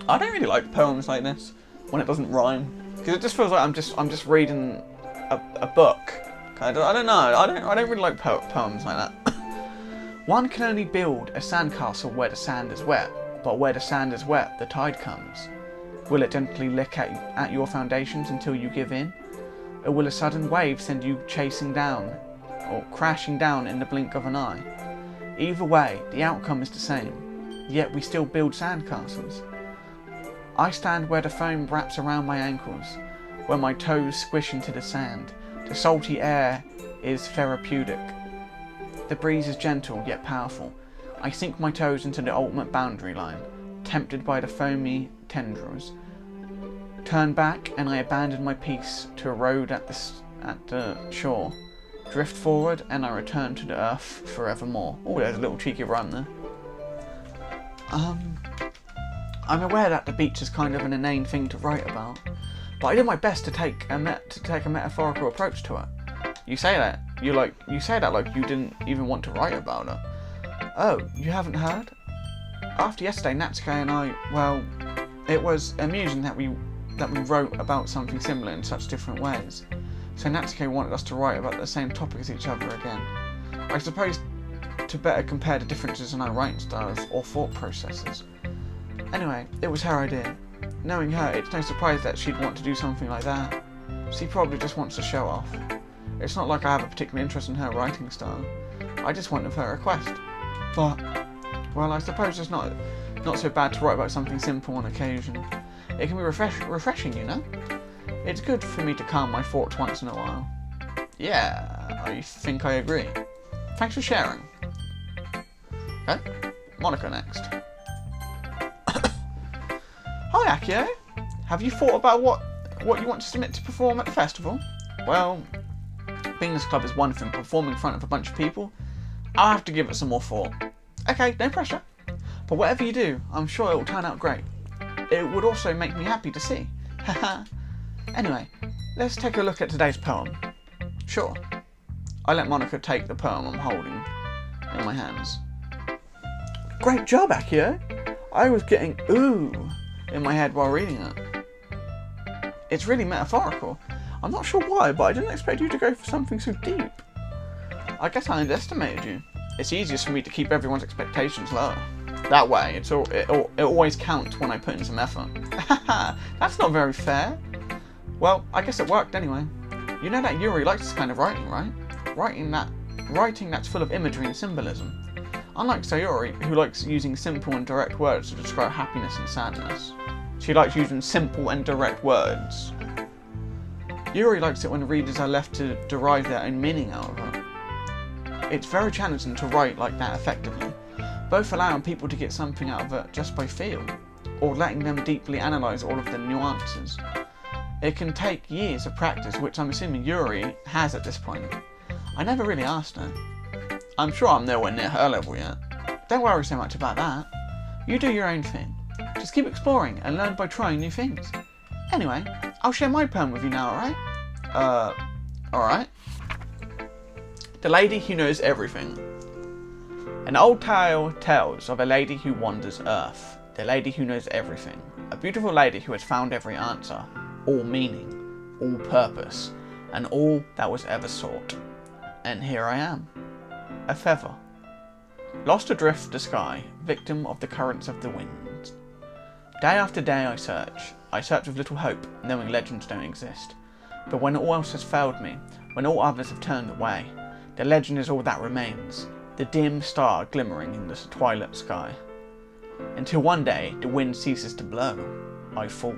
I don't really like poems like this when it doesn't rhyme, because it just feels like I'm just reading a book. I don't know. I don't really like poems like that. One can only build a sandcastle where the sand is wet, but where the sand is wet, the tide comes. Will it gently lick at your foundations until you give in? Or will a sudden wave send you chasing down, or crashing down in the blink of an eye? Either way, the outcome is the same, yet we still build sandcastles. I stand where the foam wraps around my ankles, where my toes squish into the sand. The salty air is therapeutic. The breeze is gentle yet powerful. I sink my toes into the ultimate boundary line, tempted by the foamy tendrils. Turn back and I abandon my peace to a road at the shore. Drift forward and I return to the earth forevermore. Oh, there's a little cheeky rhyme there. I'm aware that the beach is kind of an inane thing to write about, but I did my best to take a metaphorical approach to it. You say that like you didn't even want to write about it. Oh, you haven't heard? After yesterday, Natsuke and I, well, it was amusing that we wrote about something similar in such different ways. So Natsuke wanted us to write about the same topic as each other again. I suppose to better compare the differences in our writing styles or thought processes. Anyway, it was her idea. Knowing her, it's no surprise that she'd want to do something like that. She probably just wants to show off. It's not like I have a particular interest in her writing style. I just went with her request. But, well, I suppose it's not so bad to write about something simple on occasion. It can be refreshing, you know? It's good for me to calm my thoughts once in a while. Yeah, I think I agree. Thanks for sharing. Okay, Monica next. Hi Akio, have you thought about what you want to submit to perform at the festival? Well, being this club is one thing, performing in front of a bunch of people, I'll have to give it some more thought. Okay, no pressure. But whatever you do, I'm sure it will turn out great. It would also make me happy to see. Haha. Anyway, let's take a look at today's poem. Sure. I let Monica take the poem I'm holding in my hands. Great job, Akio. I was getting ooh in my head while reading it. It's really metaphorical. I'm not sure why, but I didn't expect you to go for something so deep. I guess I underestimated you. It's easiest for me to keep everyone's expectations low. That way, it always counts when I put in some effort. That's not very fair. Well, I guess it worked anyway. You know that Yuri likes this kind of writing, right? Writing that's full of imagery and symbolism. Unlike Sayori, who likes using simple and direct words to describe happiness and sadness. She likes using simple and direct words. Yuri likes it when readers are left to derive their own meaning out of it. It's very challenging to write like that effectively, both allowing people to get something out of it just by feel, or letting them deeply analyse all of the nuances. It can take years of practice, which I'm assuming Yuri has at this point. I never really asked her. I'm sure I'm nowhere near her level yet. Don't worry so much about that. You do your own thing. Just keep exploring and learn by trying new things. Anyway, I'll share my poem with you now, alright? Alright. The Lady Who Knows Everything. An old tale tells of a lady who wanders Earth. The lady who knows everything. A beautiful lady who has found every answer, all meaning, all purpose, and all that was ever sought. And here I am. A feather. Lost adrift the sky, victim of the currents of the wind. Day after day I search with little hope, knowing legends don't exist. But when all else has failed me, when all others have turned away, the legend is all that remains, the dim star glimmering in the twilight sky. Until one day the wind ceases to blow, I fall,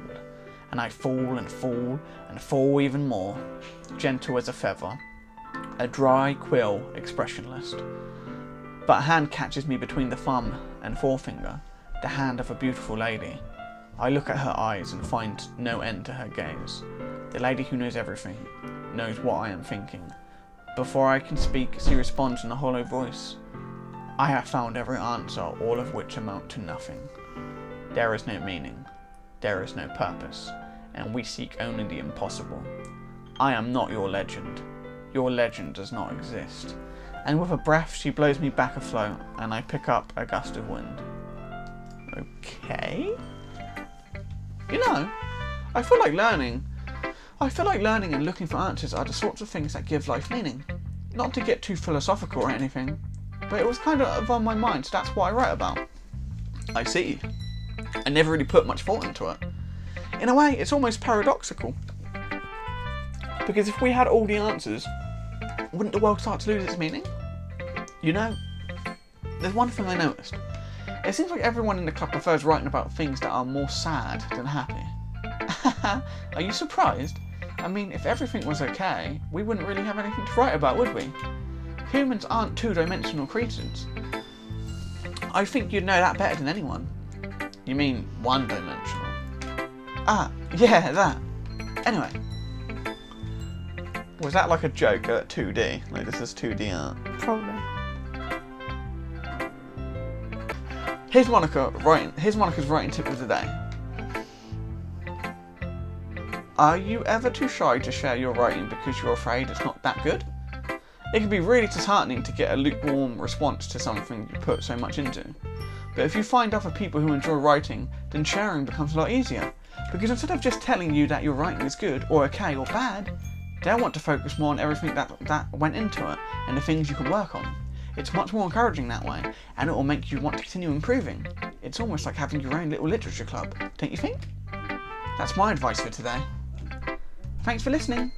and I fall and fall and fall even more, gentle as a feather, a dry quill expressionless. But a hand catches me between the thumb and forefinger, the hand of a beautiful lady. I look at her eyes and find no end to her gaze. The lady who knows everything, knows what I am thinking. Before I can speak, she responds in a hollow voice. I have found every answer, all of which amount to nothing. There is no meaning. There is no purpose, and we seek only the impossible. I am not your legend. Your legend does not exist. And with a breath, she blows me back afloat, and I pick up a gust of wind. Okay? You know, I feel like learning and looking for answers are the sorts of things that give life meaning. Not to get too philosophical or anything, but it was kind of on my mind, so that's what I write about. I see. I never really put much thought into it. In a way, it's almost paradoxical. Because if we had all the answers, wouldn't the world start to lose its meaning? You know, there's one thing I noticed. It seems like everyone in the club prefers writing about things that are more sad than happy. Are you surprised? I mean, if everything was okay, we wouldn't really have anything to write about, would we? Humans aren't two-dimensional creatures. I think you'd know that better than anyone. You mean one-dimensional? Ah, yeah, that. Anyway. Was that like a joke at 2D? Like this is 2D art? Probably. Here's Monica's writing tip of the day. Are you ever too shy to share your writing because you're afraid it's not that good? It can be really disheartening to get a lukewarm response to something you put so much into. But if you find other people who enjoy writing, then sharing becomes a lot easier. Because instead of just telling you that your writing is good, or okay, or bad, they'll want to focus more on everything that went into it, and the things you can work on. It's much more encouraging that way, and it will make you want to continue improving. It's almost like having your own little literature club, don't you think? That's my advice for today. Thanks for listening.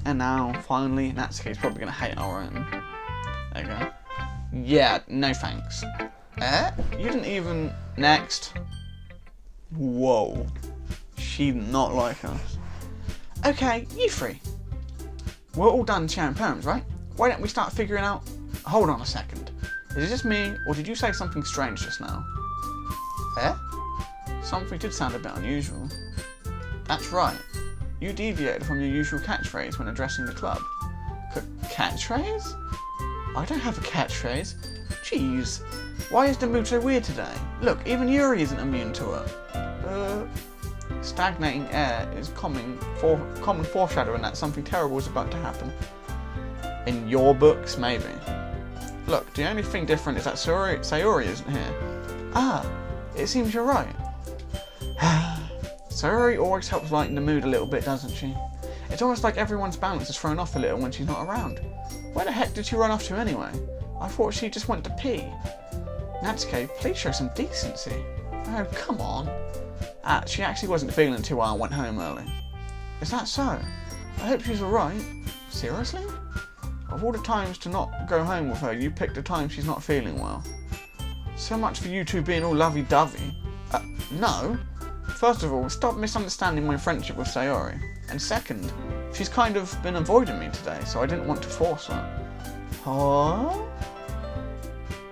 And now, finally, Natsuki's probably going to hate our own. There you go. Yeah, no thanks. You didn't even... Next. Whoa. She did not like us. Okay, you three. We're all done sharing poems, right? Why don't we start figuring out... Hold on a second. Is it just me, or did you say something strange just now? Something did sound a bit unusual. That's right. You deviated from your usual catchphrase when addressing the club. Catchphrase? I don't have a catchphrase. Jeez. Why is the mood so weird today? Look, even Yuri isn't immune to it. Stagnating air is common foreshadowing that something terrible is about to happen. In your books, maybe. Look, the only thing different is that Sayori isn't here. Ah, it seems you're right. Sayori always helps lighten the mood a little bit, doesn't she? It's almost like everyone's balance is thrown off a little when she's not around. Where the heck did she run off to anyway? I thought she just went to pee. Natsuki, please show some decency. Oh, come on. She actually wasn't feeling too well and went home early. Is that so? I hope she's alright. Seriously? Of all the times to not go home with her, you picked a time she's not feeling well. So much for you two being all lovey-dovey. No. First of all, stop misunderstanding my friendship with Sayori. And second, she's kind of been avoiding me today, so I didn't want to force her. Huh?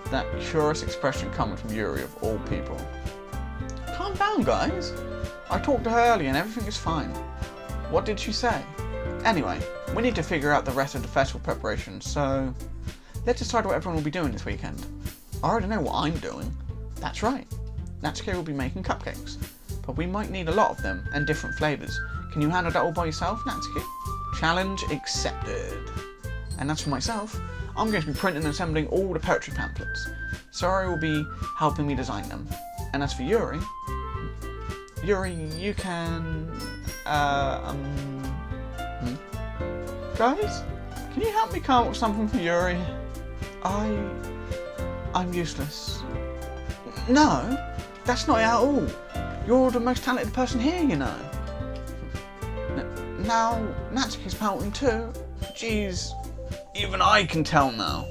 That curious expression coming from Yuri of all people. Calm down, guys. I talked to her earlier and everything is fine. What did she say? Anyway, we need to figure out the rest of the festival preparations, so let's decide what everyone will be doing this weekend. I already know what I'm doing. That's right. Natsuki will be making cupcakes, but we might need a lot of them and different flavours. Can you handle that all by yourself, Natsuki? Challenge accepted. And as for myself, I'm going to be printing and assembling all the poetry pamphlets. Sayori will be helping me design them. And as for Yuri, you can... Guys, can you help me come up with something for Yuri? I'm useless. No, that's not it at all. You're the most talented person here, you know. Now, Natsuki's pouting too. Jeez, even I can tell now.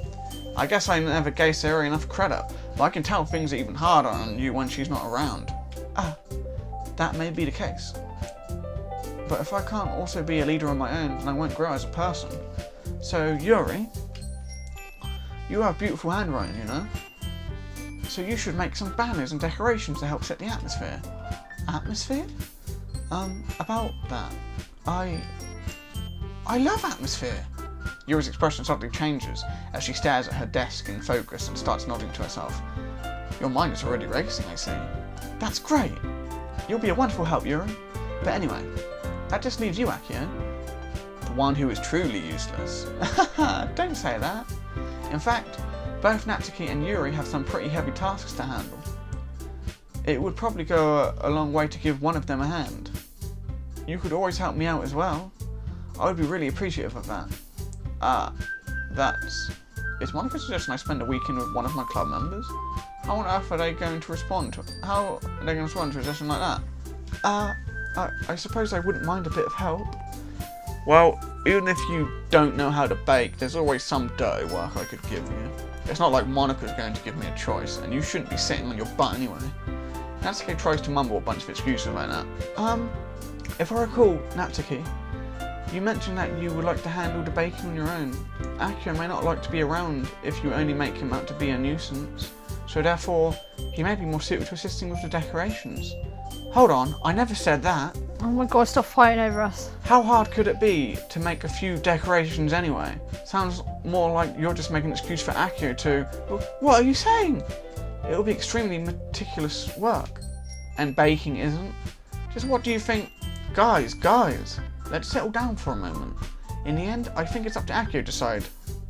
I guess I never gave Sayori enough credit, but I can tell things are even harder on you when she's not around. That may be the case. But if I can't also be a leader on my own, then I won't grow as a person. So, Yuri, you have beautiful handwriting, you know? So you should make some banners and decorations to help set the atmosphere. Atmosphere? About that. I love atmosphere. Yuri's expression suddenly changes as she stares at her desk in focus and starts nodding to herself. Your mind is already racing, I see. That's great. You'll be a wonderful help, Yuri. But anyway, that just leaves you, Akio. The one who is truly useless. Don't say that. In fact, both Natsuki and Yuri have some pretty heavy tasks to handle. It would probably go a long way to give one of them a hand. You could always help me out as well. I would be really appreciative of that. Is Monica suggesting I spend a weekend with one of my club members? How on earth are they going to respond to a suggestion like that? I suppose I wouldn't mind a bit of help. Well, even if you don't know how to bake, there's always some dirty work I could give you. It's not like Monica's going to give me a choice, and you shouldn't be sitting on your butt anyway. Natsuki tries to mumble a bunch of excuses like that. If I recall, Natsuki, you mentioned that you would like to handle the baking on your own. Akio may not like to be around if you only make him out to be a nuisance, so therefore, he may be more suited to assisting with the decorations. Hold on, I never said that. Oh my god, stop fighting over us. How hard could it be to make a few decorations anyway? Sounds more like you're just making an excuse for Akio to... What are you saying? It'll be extremely meticulous work. And baking isn't. Just what do you think? Guys, let's settle down for a moment. In the end, I think it's up to Akio to decide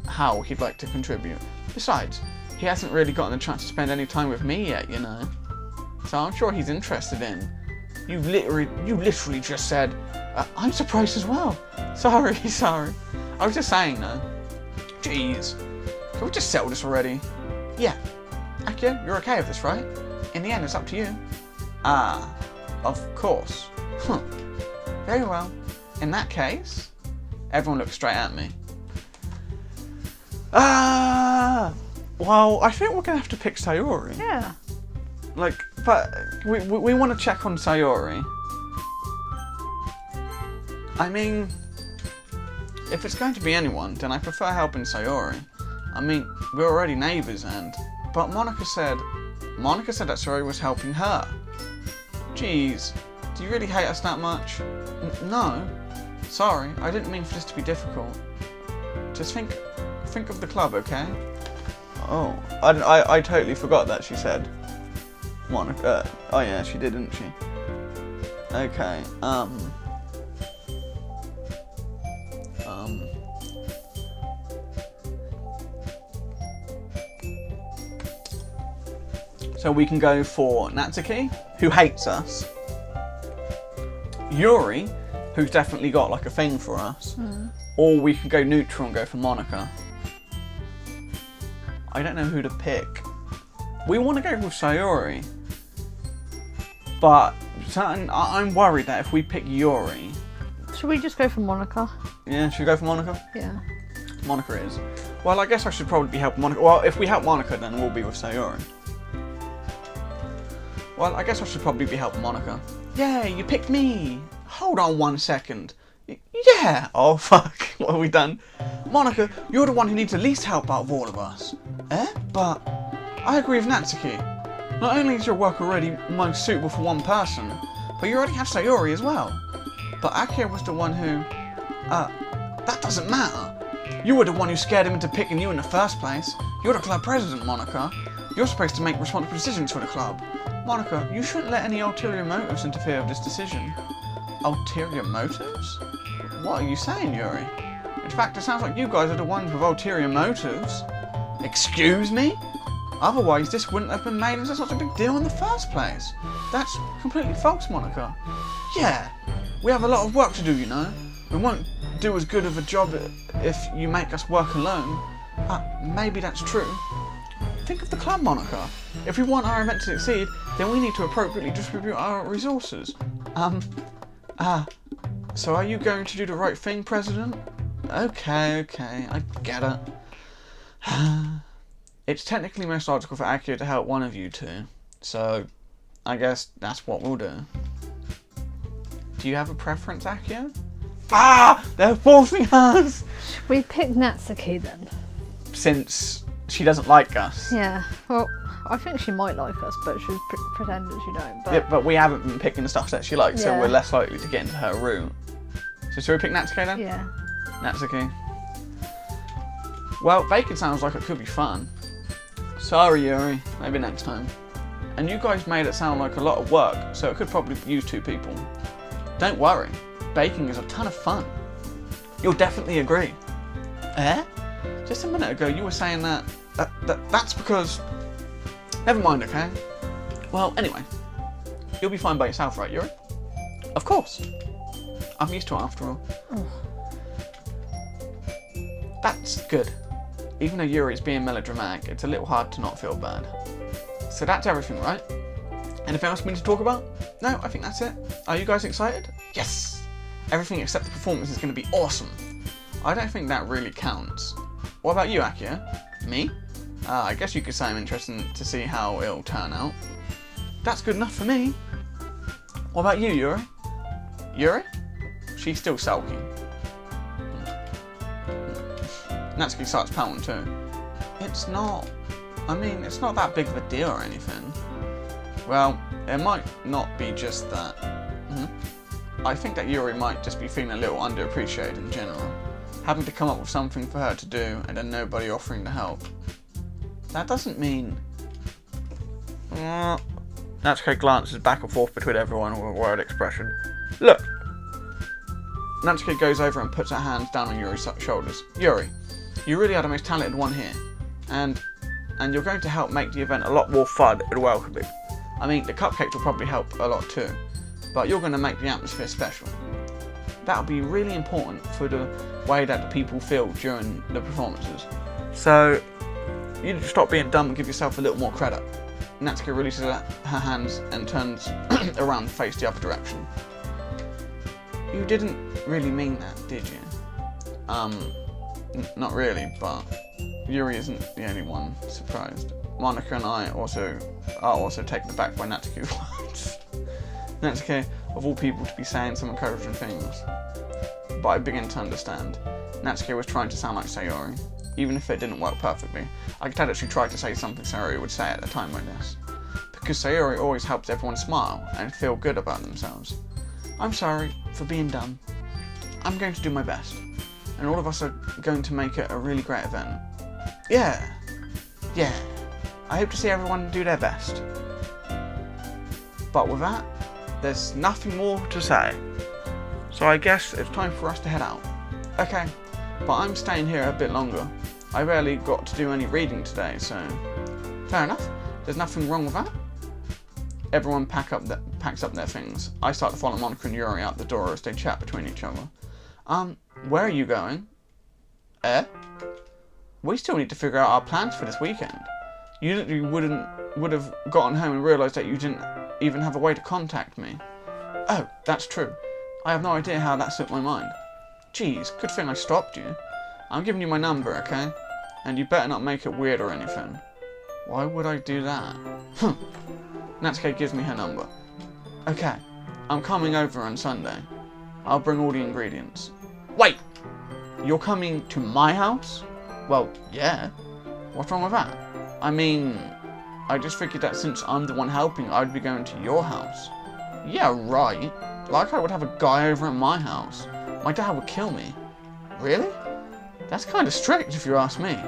how he'd like to contribute. Besides, he hasn't really gotten a chance to spend any time with me yet, you know. So I'm sure he's interested in. You literally just said, I'm surprised as well. Sorry. I was just saying though. Jeez. Can we just settle this already? Yeah. Akio, you're okay with this, right? In the end, it's up to you. Of course. Very well. In that case, everyone looks straight at me. Well, I think we're gonna have to pick Sayori. Yeah. But we want to check on Sayori. I mean, if it's going to be anyone, then I prefer helping Sayori. I mean, we're already neighbours but Monica said that Sayori was helping her. Jeez, do you really hate us that much? No. Sorry, I didn't mean for this to be difficult. Just think of the club, okay? Oh, I totally forgot that she said. Monica. Oh yeah, she did, didn't she? Okay. So we can go for Natsuki, who hates us. Yuri, who's definitely got like a thing for us. Or we can go neutral and go for Monica. I don't know who to pick. We want to go with Sayori. But I'm worried that if we pick Yuri... Should we just go for Monica? Yeah, should we go for Monica? Yeah. Monica is. Well, I guess I should probably be helping Monica. Well, if we help Monica, then we'll be with Sayori. Well, I guess I should probably be helping Monica. Yay, you picked me! Hold on 1 second. Yeah! Oh, fuck. What have we done? Monica, you're the one who needs the least help out of all of us. But I agree with Natsuki. Not only is your work already most suitable for one person, but you already have Sayori as well. But Akio was the one who... that doesn't matter. You were the one who scared him into picking you in the first place. You're the club president, Monica. You're supposed to make responsible decisions for the club. Monica, you shouldn't let any ulterior motives interfere with this decision. Ulterior motives? What are you saying, Yuri? In fact, it sounds like you guys are the ones with ulterior motives. Excuse me? Otherwise, this wouldn't have been made into such a big deal in the first place. That's completely false, Monica. Yeah, we have a lot of work to do, you know. We won't do as good of a job if you make us work alone. Maybe that's true. Think of the club, Monica. If we want our event to succeed, then we need to appropriately distribute our resources. So are you going to do the right thing, President? Okay, I get it. It's technically most logical for Akio to help one of you two, so I guess that's what we'll do. Do you have a preference, Akio? They're forcing us! Should we pick Natsuki then? Since she doesn't like us. Yeah, well, I think she might like us, but she's pretending she don't. But... Yeah, but we haven't been picking the stuff that she likes, so we're less likely to get into her route. So should we pick Natsuki then? Yeah. Natsuki. Well, baking sounds like it could be fun. Sorry, Yuri. Maybe next time. And you guys made it sound like a lot of work, so it could probably use 2 people. Don't worry, baking is a ton of fun. You'll definitely agree. Eh? Just a minute ago you were saying that's because... Never mind, okay? Well, anyway. You'll be fine by yourself, right, Yuri? Of course. I'm used to it after all. That's good. Even though Yuri's being melodramatic, it's a little hard to not feel bad. So that's everything, right? Anything else we need to talk about? No, I think that's it. Are you guys excited? Yes! Everything except the performance is going to be awesome. I don't think that really counts. What about you, Akia? Me? I guess you could say I'm interested to see how it'll turn out. That's good enough for me. What about you, Yuri? Yuri? She's still sulking. Natsuki starts pouting too. It's not that big of a deal or anything. Well, it might not be just that. I think that Yuri might just be feeling a little underappreciated in general. Having to come up with something for her to do and then nobody offering to help. That doesn't mean... Natsuki glances back and forth between everyone with a worried expression. Look! Natsuki goes over and puts her hands down on Yuri's shoulders. Yuri, you really are the most talented one here. And you're going to help make the event a lot more fun and welcoming. I mean, the cupcakes will probably help a lot too. But you're going to make the atmosphere special. That'll be really important for the way that the people feel during the performances. So, you need to stop being dumb and give yourself a little more credit. Natsuki releases her hands and turns around to face the other direction. You didn't really mean that, did you? Not really, but Yuri isn't the only one surprised. Monica and I are also taken aback by Natsuki's words. Natsuki, of all people, to be saying some encouraging things. But I begin to understand. Natsuki was trying to sound like Sayori, even if it didn't work perfectly. I could tell that she tried to say something Sayori would say at a time like this. Because Sayori always helps everyone smile and feel good about themselves. I'm sorry for being dumb. I'm going to do my best. And all of us are going to make it a really great event. Yeah. I hope to see everyone do their best. But with that, there's nothing more to say. So I guess it's time for us to head out. Okay, but I'm staying here a bit longer. I barely got to do any reading today, so... Fair enough. There's nothing wrong with that. Everyone packs up their things. I start to follow Monica and Yuri out the door as they chat between each other. Where are you going? We still need to figure out our plans for this weekend. You would have gotten home and realised that you didn't even have a way to contact me. Oh, that's true. I have no idea how that slipped my mind. Geez, good thing I stopped you. I'm giving you my number, okay? And you better not make it weird or anything. Why would I do that? Natsuki gives me her number. Okay, I'm coming over on Sunday. I'll bring all the ingredients. Wait! You're coming to my house? Well, yeah. What's wrong with that? I mean, I just figured that since I'm the one helping, I'd be going to your house. Yeah, right. Like I would have a guy over at my house. My dad would kill me. Really? That's kind of strict if you ask me.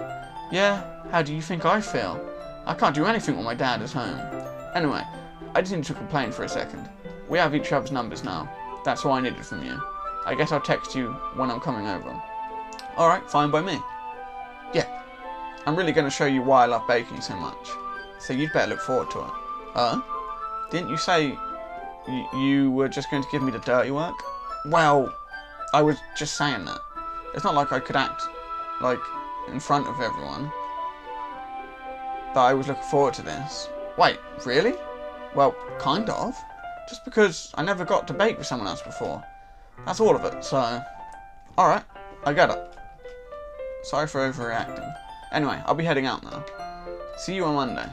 Yeah, how do you think I feel? I can't do anything when my dad is home. Anyway, I just need to complain for a second. We have each other's numbers now. That's all I needed from you. I guess I'll text you when I'm coming over. Alright, fine by me. Yeah. I'm really going to show you why I love baking so much. So you'd better look forward to it. Didn't you say you were just going to give me the dirty work? Well, I was just saying that. It's not like I could act, like, in front of everyone. But I was looking forward to this. Wait, really? Well, kind of. Just because I never got to bake with someone else before. That's all of it, so... Alright, I get it. Sorry for overreacting. Anyway, I'll be heading out now. See you on Monday.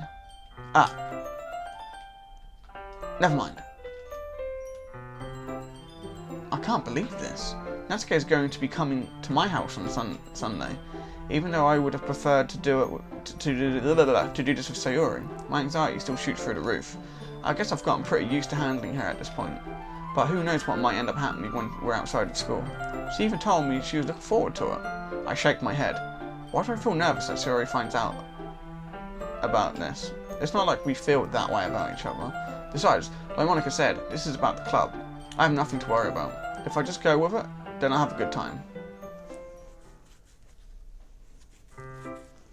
Never mind. I can't believe this. Natsuki is going to be coming to my house on Sunday, even though I would have preferred to do this with Sayori. My anxiety still shoots through the roof. I guess I've gotten pretty used to handling her at this point, but who knows what might end up happening when we're outside of school. She even told me she was looking forward to it. I shake my head. Why do I feel nervous that Sayori finds out about this? It's not like we feel that way about each other. Besides, like Monica said, this is about the club. I have nothing to worry about. If I just go with it, then I'll have a good time.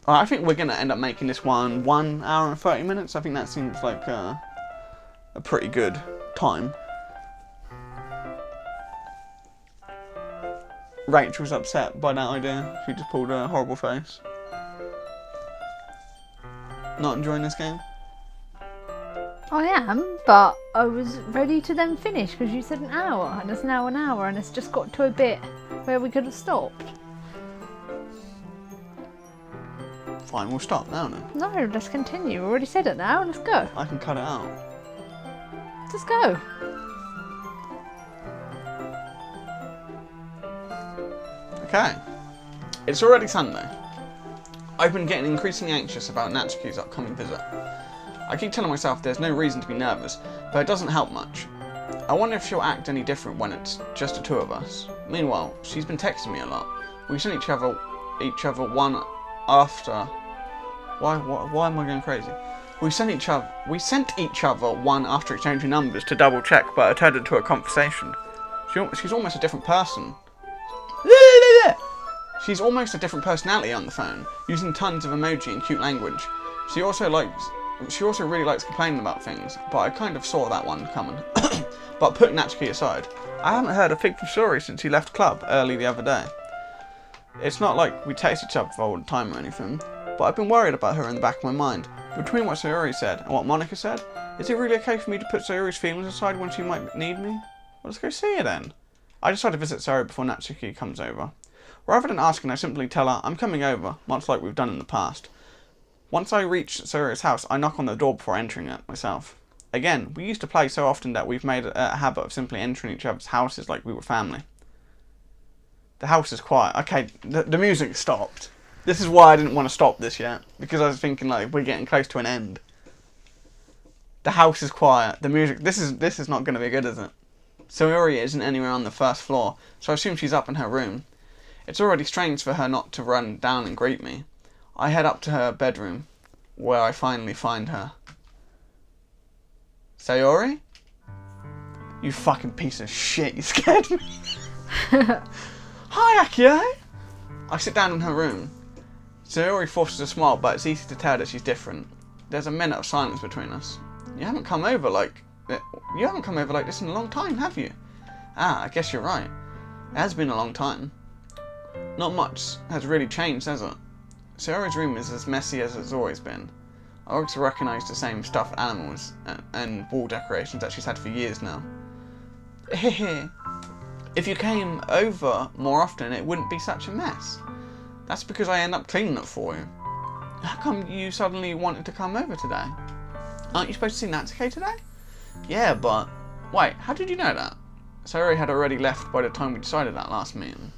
I think we're going to end up making this one 1 hour and 30 minutes. I think that seems like a pretty good time. Rachel's upset by that idea. She just pulled a horrible face. Not enjoying this game? I am, but I was ready to then finish because you said an hour, and it's now an hour, and it's just got to a bit where we could have stopped. Fine, we'll stop now then. No, let's continue. We already said it now. Let's go. I can cut it out. Let's go. Okay. It's already Sunday. I've been getting increasingly anxious about Natsuki's upcoming visit. I keep telling myself there's no reason to be nervous, but it doesn't help much. I wonder if she'll act any different when it's just the two of us. Meanwhile, she's been texting me a lot. We sent each other one after... Why am I going crazy? We sent each other one after exchanging numbers to double check, but it turned into a conversation. She's almost a different person. She's almost a different personality on the phone, using tons of emoji and cute language. She also really likes complaining about things, but I kind of saw that one coming. But putting Natsuki aside, I haven't heard a fig from Suri since he left club early the other day. It's not like we text each other all the time or anything, but I've been worried about her in the back of my mind. Between what Sayuri said and what Monica said, is it really okay for me to put Sayuri's feelings aside when she might need me? Well, let's go see her then. I decide to visit Sayuri before Natsuki comes over. Rather than asking, I simply tell her I'm coming over, much like we've done in the past. Once I reach Sayuri's house, I knock on the door before entering it myself. Again, we used to play so often that we've made a habit of simply entering each other's houses like we were family. The house is quiet. Okay, the music stopped. This is why I didn't want to stop this yet, because I was thinking like we're getting close to an end. The house is quiet. The music. This is not going to be good, is it? Sayuri isn't anywhere on the first floor, so I assume she's up in her room. It's already strange for her not to run down and greet me. I head up to her bedroom, where I finally find her. Sayuri? You fucking piece of shit, you scared me. Hi, Akio! I sit down in her room. Sayuri forces a smile, but it's easy to tell that she's different. There's a minute of silence between us. You haven't come over like this in a long time, have you? Ah, I guess you're right. It has been a long time. Not much has really changed, has it? Sayuri's room is as messy as it's always been. I also recognise the same stuffed animals and wall decorations that she's had for years now. If you came over more often, it wouldn't be such a mess. That's because I end up cleaning it for you. How come you suddenly wanted to come over today? Aren't you supposed to see Natsuki today? Yeah, but... Wait, how did you know that? Sayuri had already left by the time we decided that last meeting.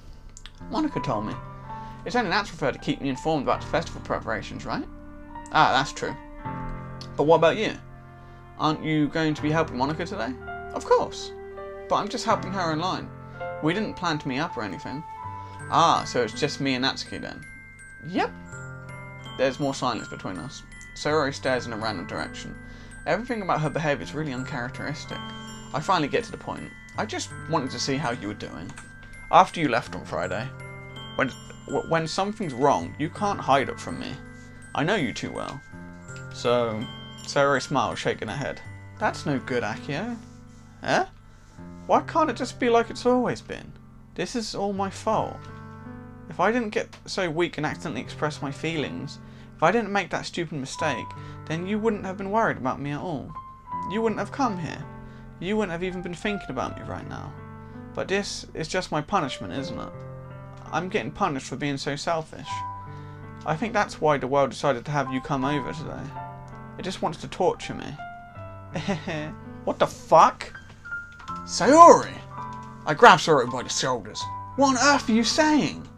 Monica told me. It's only natural for her to keep me informed about the festival preparations, right? Ah, that's true. But what about you? Aren't you going to be helping Monica today? Of course. But I'm just helping her in line. We didn't plan to meet up or anything. Ah, so it's just me and Natsuki then? Yep. There's more silence between us. Sayuri stares in a random direction. Everything about her behaviour is really uncharacteristic. I finally get to the point. I just wanted to see how you were doing. After you left on Friday. When something's wrong, you can't hide it from me. I know you too well. So, Sayuri smiles, shaking her head. That's no good, Akio. Eh? Why can't it just be like it's always been? This is all my fault. If I didn't get so weak and accidentally express my feelings, if I didn't make that stupid mistake, then you wouldn't have been worried about me at all. You wouldn't have come here. You wouldn't have even been thinking about me right now. But this is just my punishment, isn't it? I'm getting punished for being so selfish. I think that's why the world decided to have you come over today. It just wants to torture me. What the fuck? Sayuri! I grab Sayuri by the shoulders. What on earth are you saying?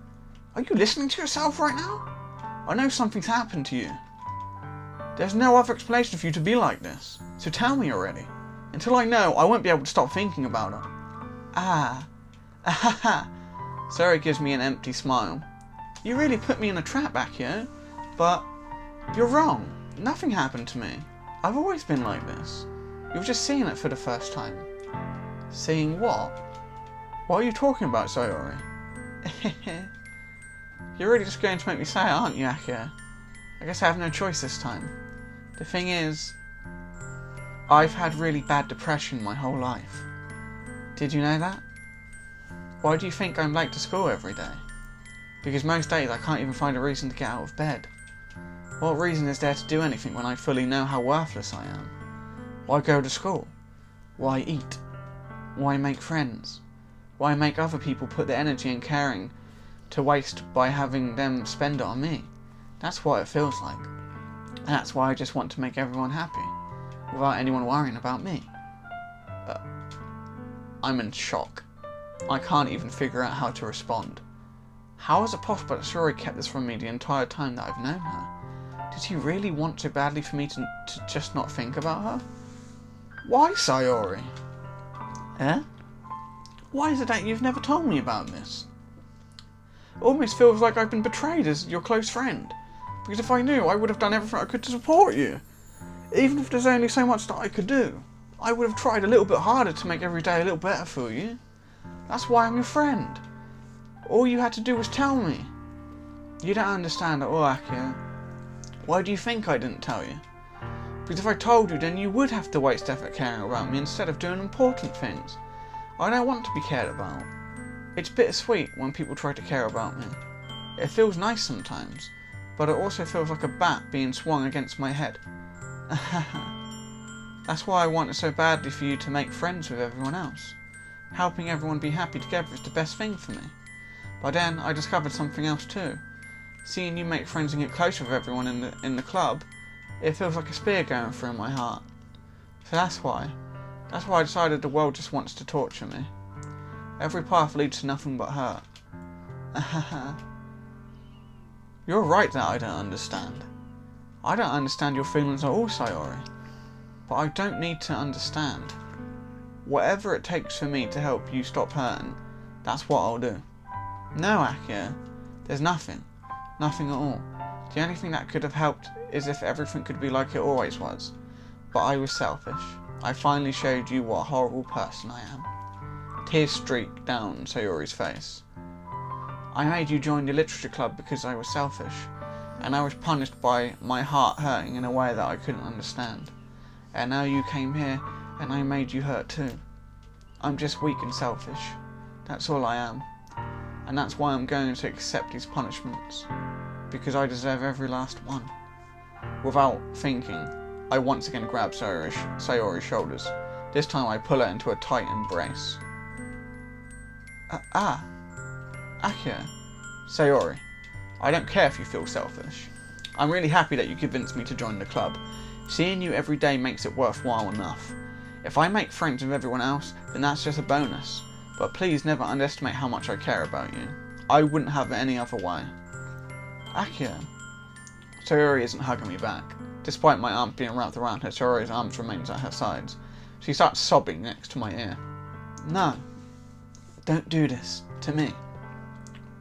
Are you listening to yourself right now? I know something's happened to you. There's no other explanation for you to be like this. So tell me already. Until I know, I won't be able to stop thinking about it. Ah. Ahaha. Sayuri gives me an empty smile. You really put me in a trap, Akio. But you're wrong. Nothing happened to me. I've always been like this. You've just seen it for the first time. Seeing what? What are you talking about, Sayori? You're really just going to make me say it, aren't you, Akio? I guess I have no choice this time. The thing is, I've had really bad depression my whole life. Did you know that? Why do you think I'm late to school every day? Because most days I can't even find a reason to get out of bed. What reason is there to do anything when I fully know how worthless I am? Why go to school? Why eat? Why make friends? Why make other people put their energy and caring to waste by having them spend it on me? That's what it feels like. And that's why I just want to make everyone happy, without anyone worrying about me. I'm in shock. I can't even figure out how to respond. How is it possible that Sayori kept this from me the entire time that I've known her? Did she really want so badly for me to just not think about her? Why, Sayori? Eh? Why is it that you've never told me about this? It almost feels like I've been betrayed as your close friend. Because if I knew, I would have done everything I could to support you. Even if there's only so much that I could do, I would have tried a little bit harder to make every day a little better for you. That's why I'm your friend. All you had to do was tell me. You don't understand at all, Akio. Why do you think I didn't tell you? Because if I told you, then you would have to waste effort caring about me instead of doing important things. I don't want to be cared about. It's bittersweet when people try to care about me. It feels nice sometimes, but it also feels like a bat being swung against my head. That's why I wanted so badly for you to make friends with everyone else. Helping everyone be happy together is the best thing for me. By then, I discovered something else too. Seeing you make friends and get close with everyone in the club, it feels like a spear going through my heart. So that's why I decided the world just wants to torture me. Every path leads to nothing but hurt. You're right that I don't understand. I don't understand your feelings at all, Sayori. But I don't need to understand. Whatever it takes for me to help you stop hurting, that's what I'll do. No, Akio, there's nothing. Nothing at all. The only thing that could have helped is if everything could be like it always was. But I was selfish. I finally showed you what a horrible person I am. Tears streaked down Sayori's face. I made you join the literature club because I was selfish, and I was punished by my heart hurting in a way that I couldn't understand. And now you came here, and I made you hurt too. I'm just weak and selfish. That's all I am. And that's why I'm going to accept these punishments. Because I deserve every last one. Without thinking, I once again grab Sayori's shoulders. This time I pull her into a tight embrace. Akio. Sayori, I don't care if you feel selfish. I'm really happy that you convinced me to join the club. Seeing you every day makes it worthwhile enough. If I make friends with everyone else, then that's just a bonus. But please never underestimate how much I care about you. I wouldn't have it any other way. Akio. Sayori isn't hugging me back. Despite my arms being wrapped around her, Sayori's arms remains at her sides. She starts sobbing next to my ear. No. Don't do this. To me.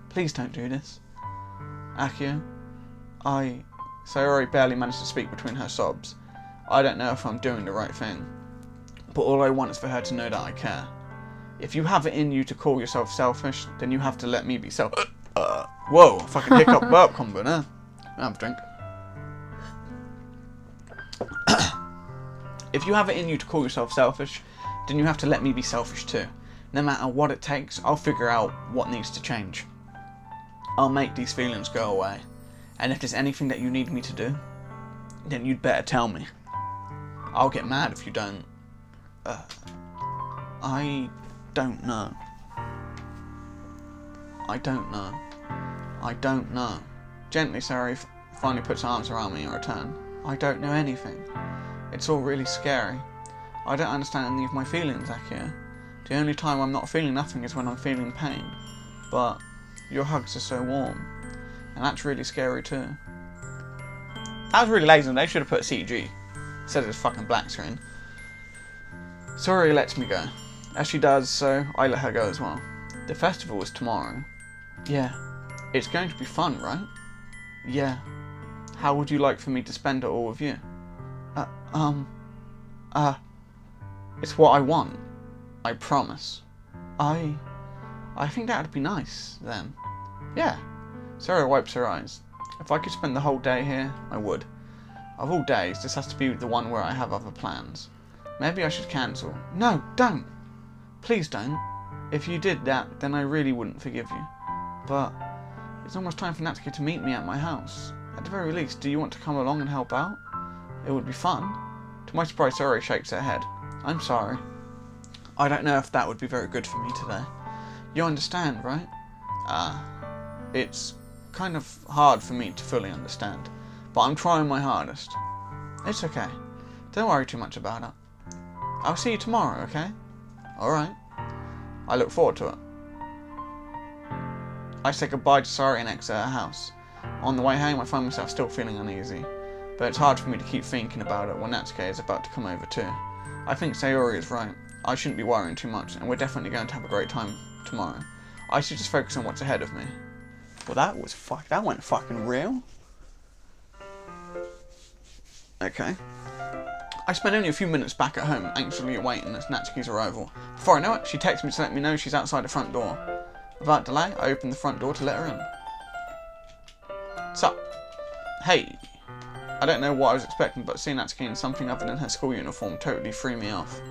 Please don't do this. Akio. Sayori barely managed to speak between her sobs. I don't know if I'm doing the right thing. But all I want is for her to know that I care. If you have it in you to call yourself selfish, then you have to let me be whoa, fucking hiccup burp combo now. Have a drink. If you have it in you to call yourself selfish, then you have to let me be selfish too. No matter what it takes, I'll figure out what needs to change. I'll make these feelings go away. And if there's anything that you need me to do, then you'd better tell me. I'll get mad if you don't. I don't know. I don't know. Gently, Sayori finally puts her arms around me in return. I don't know anything. It's all really scary. I don't understand any of my feelings, Akio. The only time I'm not feeling nothing is when I'm feeling pain. But your hugs are so warm. And that's really scary too. That was really lazy, and they should have put CG. Instead of this fucking black screen. Sayori lets me go. As she does, so I let her go as well. The festival is tomorrow. Yeah. It's going to be fun, right? Yeah. How would you like for me to spend it all with you? It's what I want. I promise. I think that'd be nice, then. Yeah. Sarah wipes her eyes. If I could spend the whole day here, I would. Of all days, this has to be the one where I have other plans. Maybe I should cancel. No, don't! Please don't. If you did that, then I really wouldn't forgive you. But it's almost time for Natsuki to meet me at my house. At the very least, do you want to come along and help out? It would be fun. To my surprise, Sarah shakes her head. I'm sorry. I don't know if that would be very good for me today. You understand, right? It's kind of hard for me to fully understand, but I'm trying my hardest. It's okay. Don't worry too much about it. I'll see you tomorrow, okay? Alright. I look forward to it. I say goodbye to Sari and exit her house. On the way home, I find myself still feeling uneasy, but it's hard for me to keep thinking about it when Natsuki is about to come over too. I think Sayori is right. I shouldn't be worrying too much, and we're definitely going to have a great time tomorrow. I should just focus on what's ahead of me. Well, that went fucking real. Okay. I spend only a few minutes back at home, anxiously awaiting Natsuki's arrival. Before I know it, she texts me to let me know she's outside the front door. Without delay, I open the front door to let her in. Sup? Hey. I don't know what I was expecting, but seeing Natsuki in something other than her school uniform totally threw me off.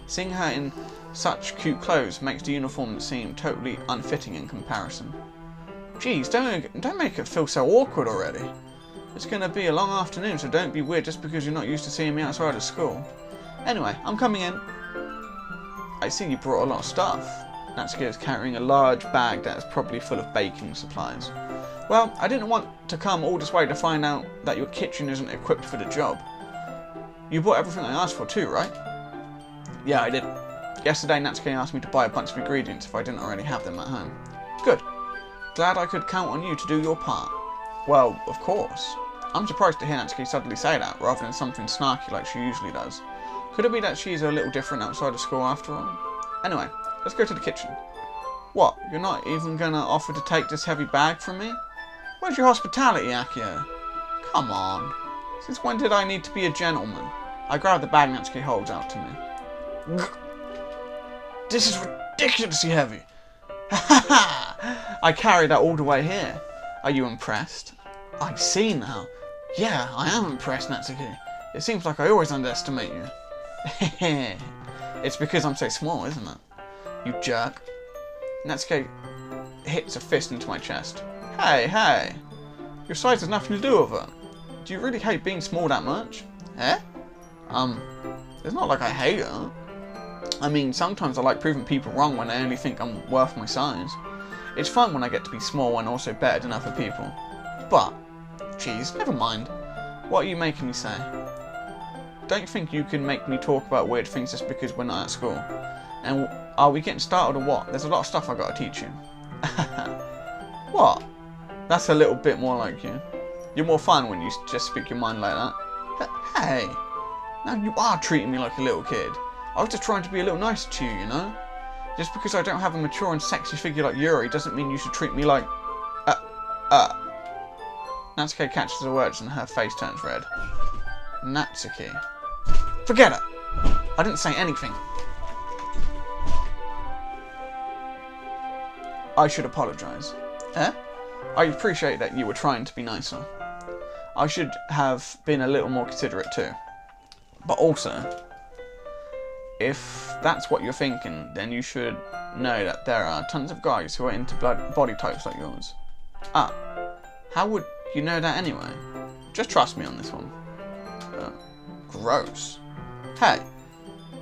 Seeing her in such cute clothes makes the uniform seem totally unfitting in comparison. Jeez, don't make it feel so awkward already. It's going to be a long afternoon, so don't be weird just because you're not used to seeing me outside of school. Anyway, I'm coming in. I see you brought a lot of stuff. Natsuki is carrying a large bag that is probably full of baking supplies. Well, I didn't want to come all this way to find out that your kitchen isn't equipped for the job. You bought everything I asked for too, right? Yeah, I did. Yesterday, Natsuki asked me to buy a bunch of ingredients if I didn't already have them at home. Good. Glad I could count on you to do your part. Well, of course. I'm surprised to hear Natsuki suddenly say that, rather than something snarky like she usually does. Could it be that she's a little different outside of school after all? Anyway, let's go to the kitchen. What, you're not even gonna offer to take this heavy bag from me? Where's your hospitality, Akio? Come on. Since when did I need to be a gentleman? I grab the bag Natsuki holds out to me. This is ridiculously heavy. I carried that all the way here. Are you impressed? I see now. Yeah, I am impressed, Natsuki. It seems like I always underestimate you. It's because I'm so small, isn't it? You jerk. Natsuki hits a fist into my chest. Hey. Your size has nothing to do with it. Do you really hate being small that much? Eh? It's not like I hate it. I mean, sometimes I like proving people wrong when they only think I'm worth my size. It's fun when I get to be small and also better than other people. But, geez, never mind. What are you making me say? Don't think you can make me talk about weird things just because we're not at school. And are we getting started or what? There's a lot of stuff I've got to teach you. What? That's a little bit more like you. You're more fun when you just speak your mind like that. Hey, now you are treating me like a little kid. I was just trying to be a little nicer to you, you know? Just because I don't have a mature and sexy figure like Yuri doesn't mean you should treat me like... Natsuki catches the words and her face turns red. Natsuki. Forget it! I didn't say anything. I should apologise. Eh? I appreciate that you were trying to be nicer. I should have been a little more considerate too. But also, if that's what you're thinking, then you should know that there are tons of guys who are into body types like yours. How would you know that anyway? Just trust me on this one. Gross. Hey,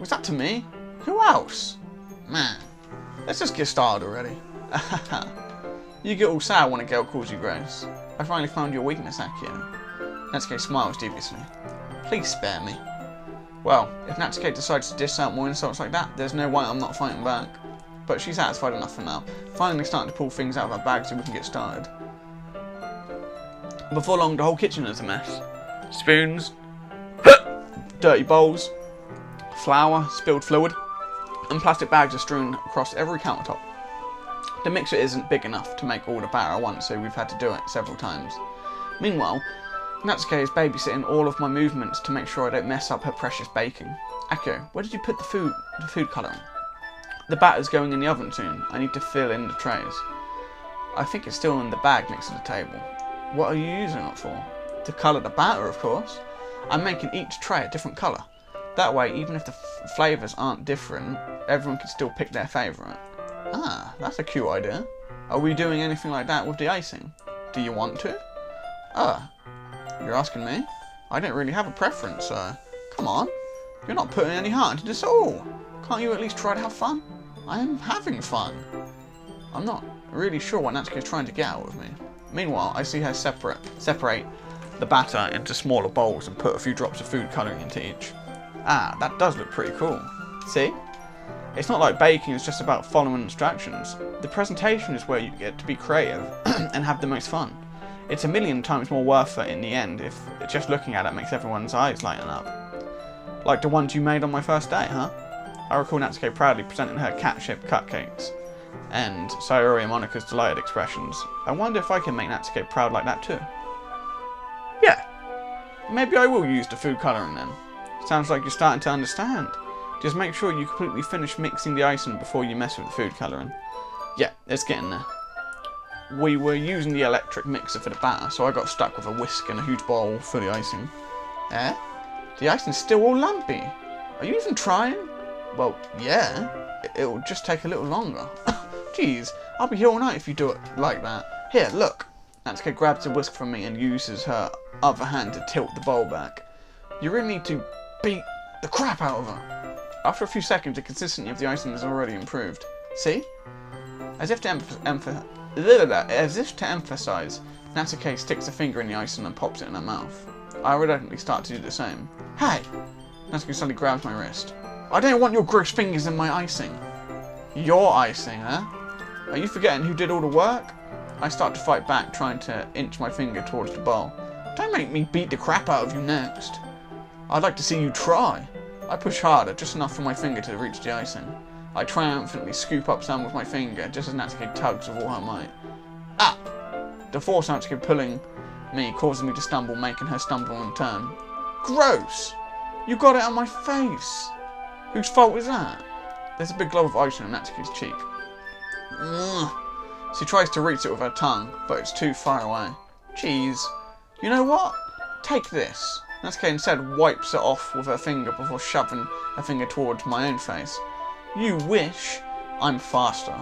was that to me? Who else? Man, let's just get started already. You get all sad when a girl calls you gross. I finally found your weakness, Akio. Natsuki smiles dubiously. Please spare me. Well, if Natsuki decides to dish out more insults like that, there's no way I'm not fighting back. But she's satisfied enough for now, finally starting to pull things out of her bag so we can get started. Before long, the whole kitchen is a mess. Spoons, dirty bowls, flour, spilled fluid, and plastic bags are strewn across every countertop. The mixer isn't big enough to make all the batter at once, so we've had to do it several times. Meanwhile, Natsuke is babysitting all of my movements to make sure I don't mess up her precious baking. Akio, where did you put the food colouring? The batter's going in the oven soon. I need to fill in the trays. I think it's still in the bag next to the table. What are you using it for? To colour the batter, of course. I'm making each tray a different colour. That way, even if the flavours aren't different, everyone can still pick their favourite. Ah, that's a cute idea. Are we doing anything like that with the icing? Do you want to? You're asking me? I don't really have a preference, so come on. You're not putting any heart into this at all. Can't you at least try to have fun? I am having fun. I'm not really sure what Natsuki is trying to get out of me. Meanwhile, I see her separate the batter into smaller bowls and put a few drops of food colouring into each. Ah, that does look pretty cool. See? It's not like baking is just about following instructions. The presentation is where you get to be creative and have the most fun. It's a million times more worth it in the end if just looking at it makes everyone's eyes lighten up. Like the ones you made on my first day, huh? I recall Natsuke proudly presenting her cat-shaped cupcakes and Sayori and Monika's delighted expressions. I wonder if I can make Natsuke proud like that too. Yeah, maybe I will use the food colouring then. Sounds like you're starting to understand. Just make sure you completely finish mixing the icing before you mess with the food colouring. Yeah, it's getting there. We were using the electric mixer for the batter, so I got stuck with a whisk and a huge bowl for the icing. Eh? The icing's still all lumpy. Are you even trying? Well, yeah. It'll just take a little longer. Jeez, I'll be here all night if you do it like that. Here, look. Natsuke grabs a whisk from me and uses her other hand to tilt the bowl back. You really need to beat the crap out of her. After a few seconds, the consistency of the icing has already improved. See? As if to emphasize, Natsuke sticks a finger in the icing and pops it in her mouth. I reluctantly start to do the same. Hey! Natsuke suddenly grabs my wrist. I don't want your gross fingers in my icing. Your icing, huh? Are you forgetting who did all the work? I start to fight back, trying to inch my finger towards the bowl. Don't make me beat the crap out of you next. I'd like to see you try. I push harder, just enough for my finger to reach the icing. I triumphantly scoop up some with my finger, just as Natsuke tugs with all her might. Ah! The force Natsuke pulling me causes me to stumble, making her stumble in turn. Gross! You got it on my face! Whose fault is that? There's a big glob of icing on Natsuke's cheek. Ugh. She tries to reach it with her tongue, but it's too far away. Jeez. You know what? Take this. Natsuke instead wipes it off with her finger before shoving her finger towards my own face. You wish. I'm faster.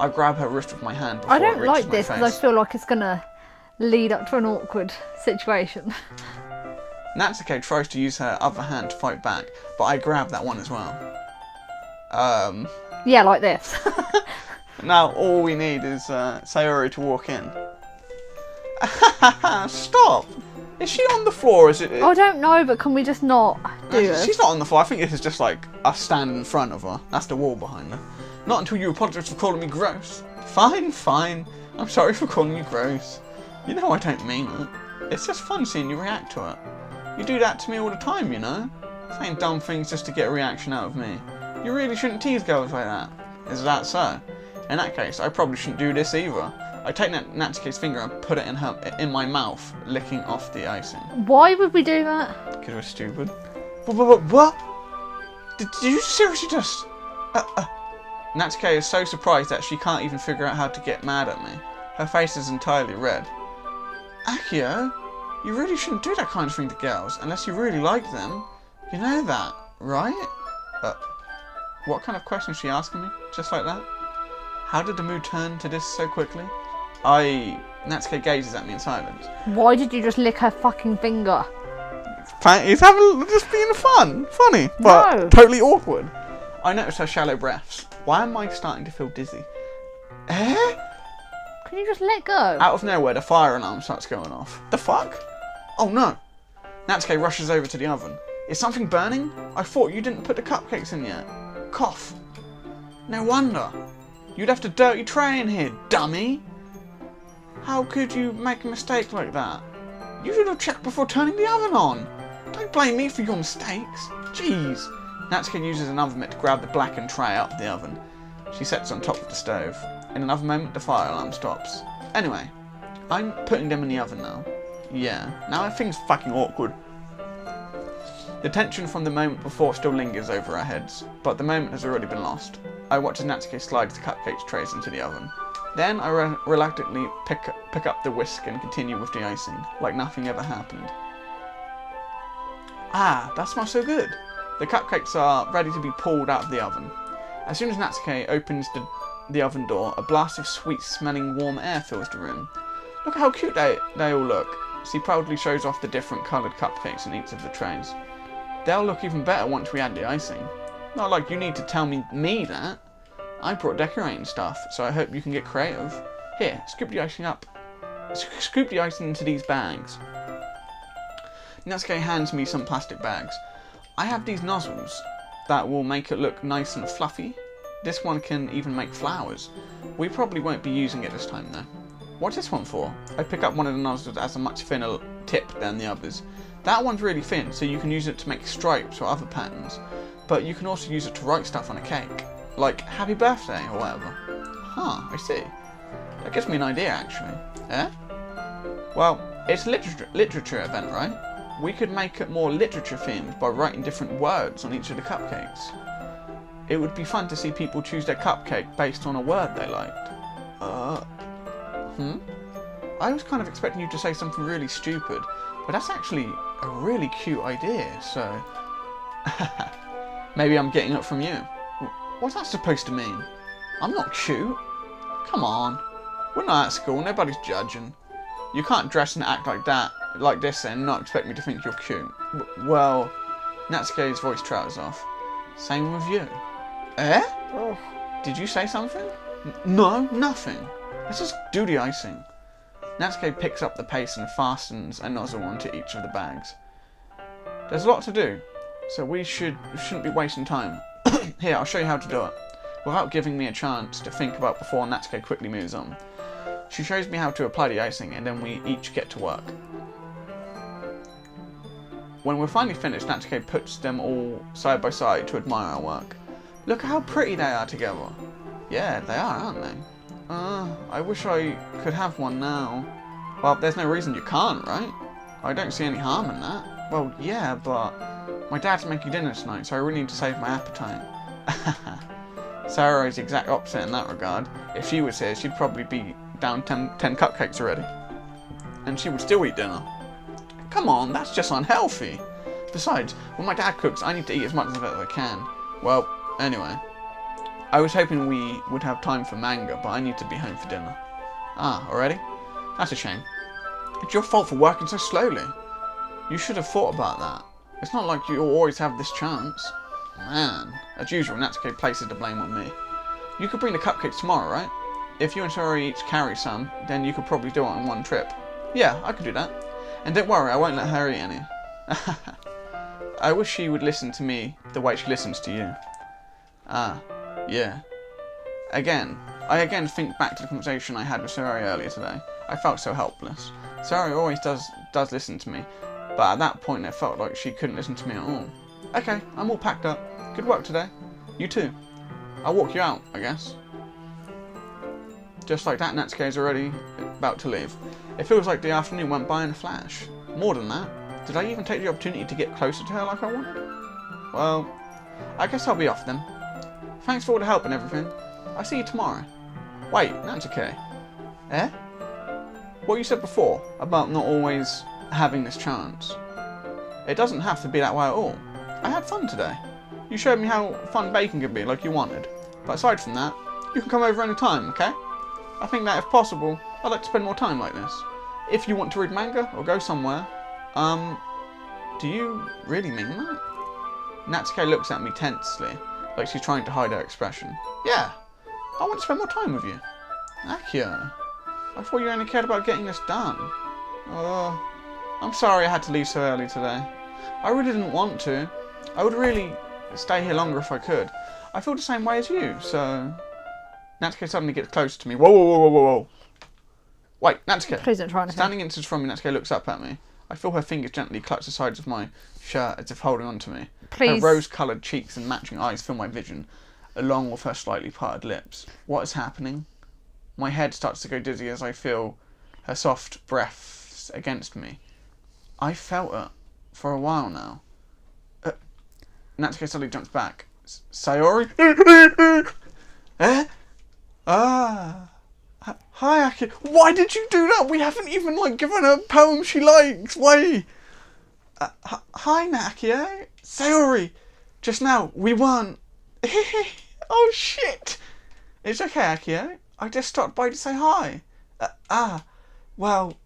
I grab her wrist with my hand before I don't it reaches like my this face. because I feel like it's going to lead up to an awkward situation. Natsuke tries to use her other hand to fight back, but I grab that one as well. Yeah, like this. Now all we need is Sayori to walk in. Stop! Is she on the floor? Is it? I don't know, but can we just not do it? She's not on the floor. I think this is just like us standing in front of her. That's the wall behind her. Not until you apologise for calling me gross. Fine, fine. I'm sorry for calling you gross. You know I don't mean it. It's just fun seeing you react to it. You do that to me all the time, you know? Saying dumb things just to get a reaction out of me. You really shouldn't tease girls like that. Is that so? In that case, I probably shouldn't do this either. I take Natsuke's finger and put it in my mouth, licking off the icing. Why would we do that? Because we're stupid. What? Did you seriously just... Natsuke is so surprised that she can't even figure out how to get mad at me. Her face is entirely red. Akio, you really shouldn't do that kind of thing to girls, unless you really like them. You know that, right? What kind of question is she asking me? Just like that? How did the mood turn to this so quickly? Natsuke gazes at me in silence. Why did you just lick her fucking finger? He's just being funny, but No. totally awkward. I notice her shallow breaths. Why am I starting to feel dizzy? Can you just let go? Out of nowhere, the fire alarm starts going off. The fuck? Oh no! Natsuke rushes over to the oven. Is something burning? I thought you didn't put the cupcakes in yet. Cough. No wonder. You'd have a dirty tray in here, dummy. How could you make a mistake like that? You should have checked before turning the oven on. Don't blame me for your mistakes. Jeez. Natsuke uses an oven mitt to grab the blackened tray out of the oven. She sets it on top of the stove. In another moment, the fire alarm stops. Anyway, I'm putting them in the oven now. Yeah, now everything's fucking awkward. The tension from the moment before still lingers over our heads, but the moment has already been lost. I watch as Natsuke slides the cupcakes trays into the oven. Then I reluctantly pick up the whisk and continue with the icing, like nothing ever happened. Ah, that smells so good. The cupcakes are ready to be pulled out of the oven. As soon as Natsuke opens the oven door, a blast of sweet-smelling warm air fills the room. Look at how cute they all look. She proudly shows off the different coloured cupcakes in each of the trays. They'll look even better once we add the icing. Not like you need to tell me that. I brought decorating stuff, so I hope you can get creative. Here, scoop the icing up. Scoop the icing into these bags. Natsuke hands me some plastic bags. I have these nozzles that will make it look nice and fluffy. This one can even make flowers. We probably won't be using it this time though. What's this one for? I pick up one of the nozzles that has a much thinner tip than the others. That one's really thin, so you can use it to make stripes or other patterns. But you can also use it to write stuff on a cake. Like, happy birthday or whatever. Huh, I see. That gives me an idea actually. Eh? Well, it's a literature event, right? We could make it more literature themed by writing different words on each of the cupcakes. It would be fun to see people choose their cupcake based on a word they liked. I was kind of expecting you to say something really stupid, but that's actually a really cute idea, so... Maybe I'm getting it from you. What's that supposed to mean? I'm not cute. Come on. We're not at school, nobody's judging. You can't dress and act like this and not expect me to think you're cute. Well, Natsuke's voice trails off. Same with you. Eh? Oh. Did you say something? No, nothing. Let's just do the icing. Natsuke picks up the paste and fastens a nozzle onto each of the bags. There's a lot to do, so we shouldn't be wasting time. Here, I'll show you how to do it. Without giving me a chance to think about before, Natsuke quickly moves on. She shows me how to apply the icing, and then we each get to work. When we're finally finished, Natsuke puts them all side by side to admire our work. Look at how pretty they are together. Yeah, they are, aren't they? I wish I could have one now. Well, there's no reason you can't, right? I don't see any harm in that. Well, yeah, but my dad's making dinner tonight, so I really need to save my appetite. Sarah is the exact opposite in that regard. If she was here, she'd probably be down 10 cupcakes already. And she would still eat dinner. Come on, that's just unhealthy. Besides, when my dad cooks, I need to eat as much of it as I can. Well, anyway. I was hoping we would have time for manga, but I need to be home for dinner. Ah, already? That's a shame. It's your fault for working so slowly. You should have thought about that. It's not like you always have this chance. Man, as usual, Natsuke places the blame on me. You could bring the cupcakes tomorrow, right? If you and Sarah each carry some, then you could probably do it on one trip. Yeah, I could do that. And don't worry, I won't let her eat any. I wish she would listen to me the way she listens to you. Ah, yeah. I again think back to the conversation I had with Sarah earlier today. I felt so helpless. Sarah always does listen to me, but at that point it felt like she couldn't listen to me at all. Okay, I'm all packed up. Good work today. You too. I'll walk you out, I guess. Just like that, Natsuke is already about to leave. It feels like the afternoon went by in a flash. More than that, did I even take the opportunity to get closer to her like I wanted? Well, I guess I'll be off then. Thanks for all the help and everything. I'll see you tomorrow. Wait, Natsuke. Eh? What you said before about not always having this chance. It doesn't have to be that way at all. I had fun today. You showed me how fun baking could be like you wanted. But aside from that, you can come over any time, okay? I think that if possible, I'd like to spend more time like this. If you want to read manga or go somewhere, do you really mean that? Natsuke looks at me tensely, like she's trying to hide her expression. Yeah, I want to spend more time with you. Akio, I thought you only cared about getting this done. I'm sorry I had to leave so early today. I really didn't want to. I would really stay here longer if I could. I feel the same way as you, so... Natsuke suddenly gets closer to me. Whoa, whoa, whoa, whoa, whoa, whoa. Wait, Natsuke. Please don't try anything. Standing inches from me, Natsuke looks up at me. I feel her fingers gently clutch the sides of my shirt as if holding on to me. Please. Her rose-coloured cheeks and matching eyes fill my vision, along with her slightly parted lips. What is happening? My head starts to go dizzy as I feel her soft breath animus against me. I felt it for a while now. Natsuko suddenly jumps back. Sayori? Eh? Ah. Hi, Aki. Why did you do that? We haven't even, given her a poem she likes. Why? Hi, Nakia. Sayori. Just now, we won. Oh, shit. It's okay, Akio. I just stopped by to say hi. Well,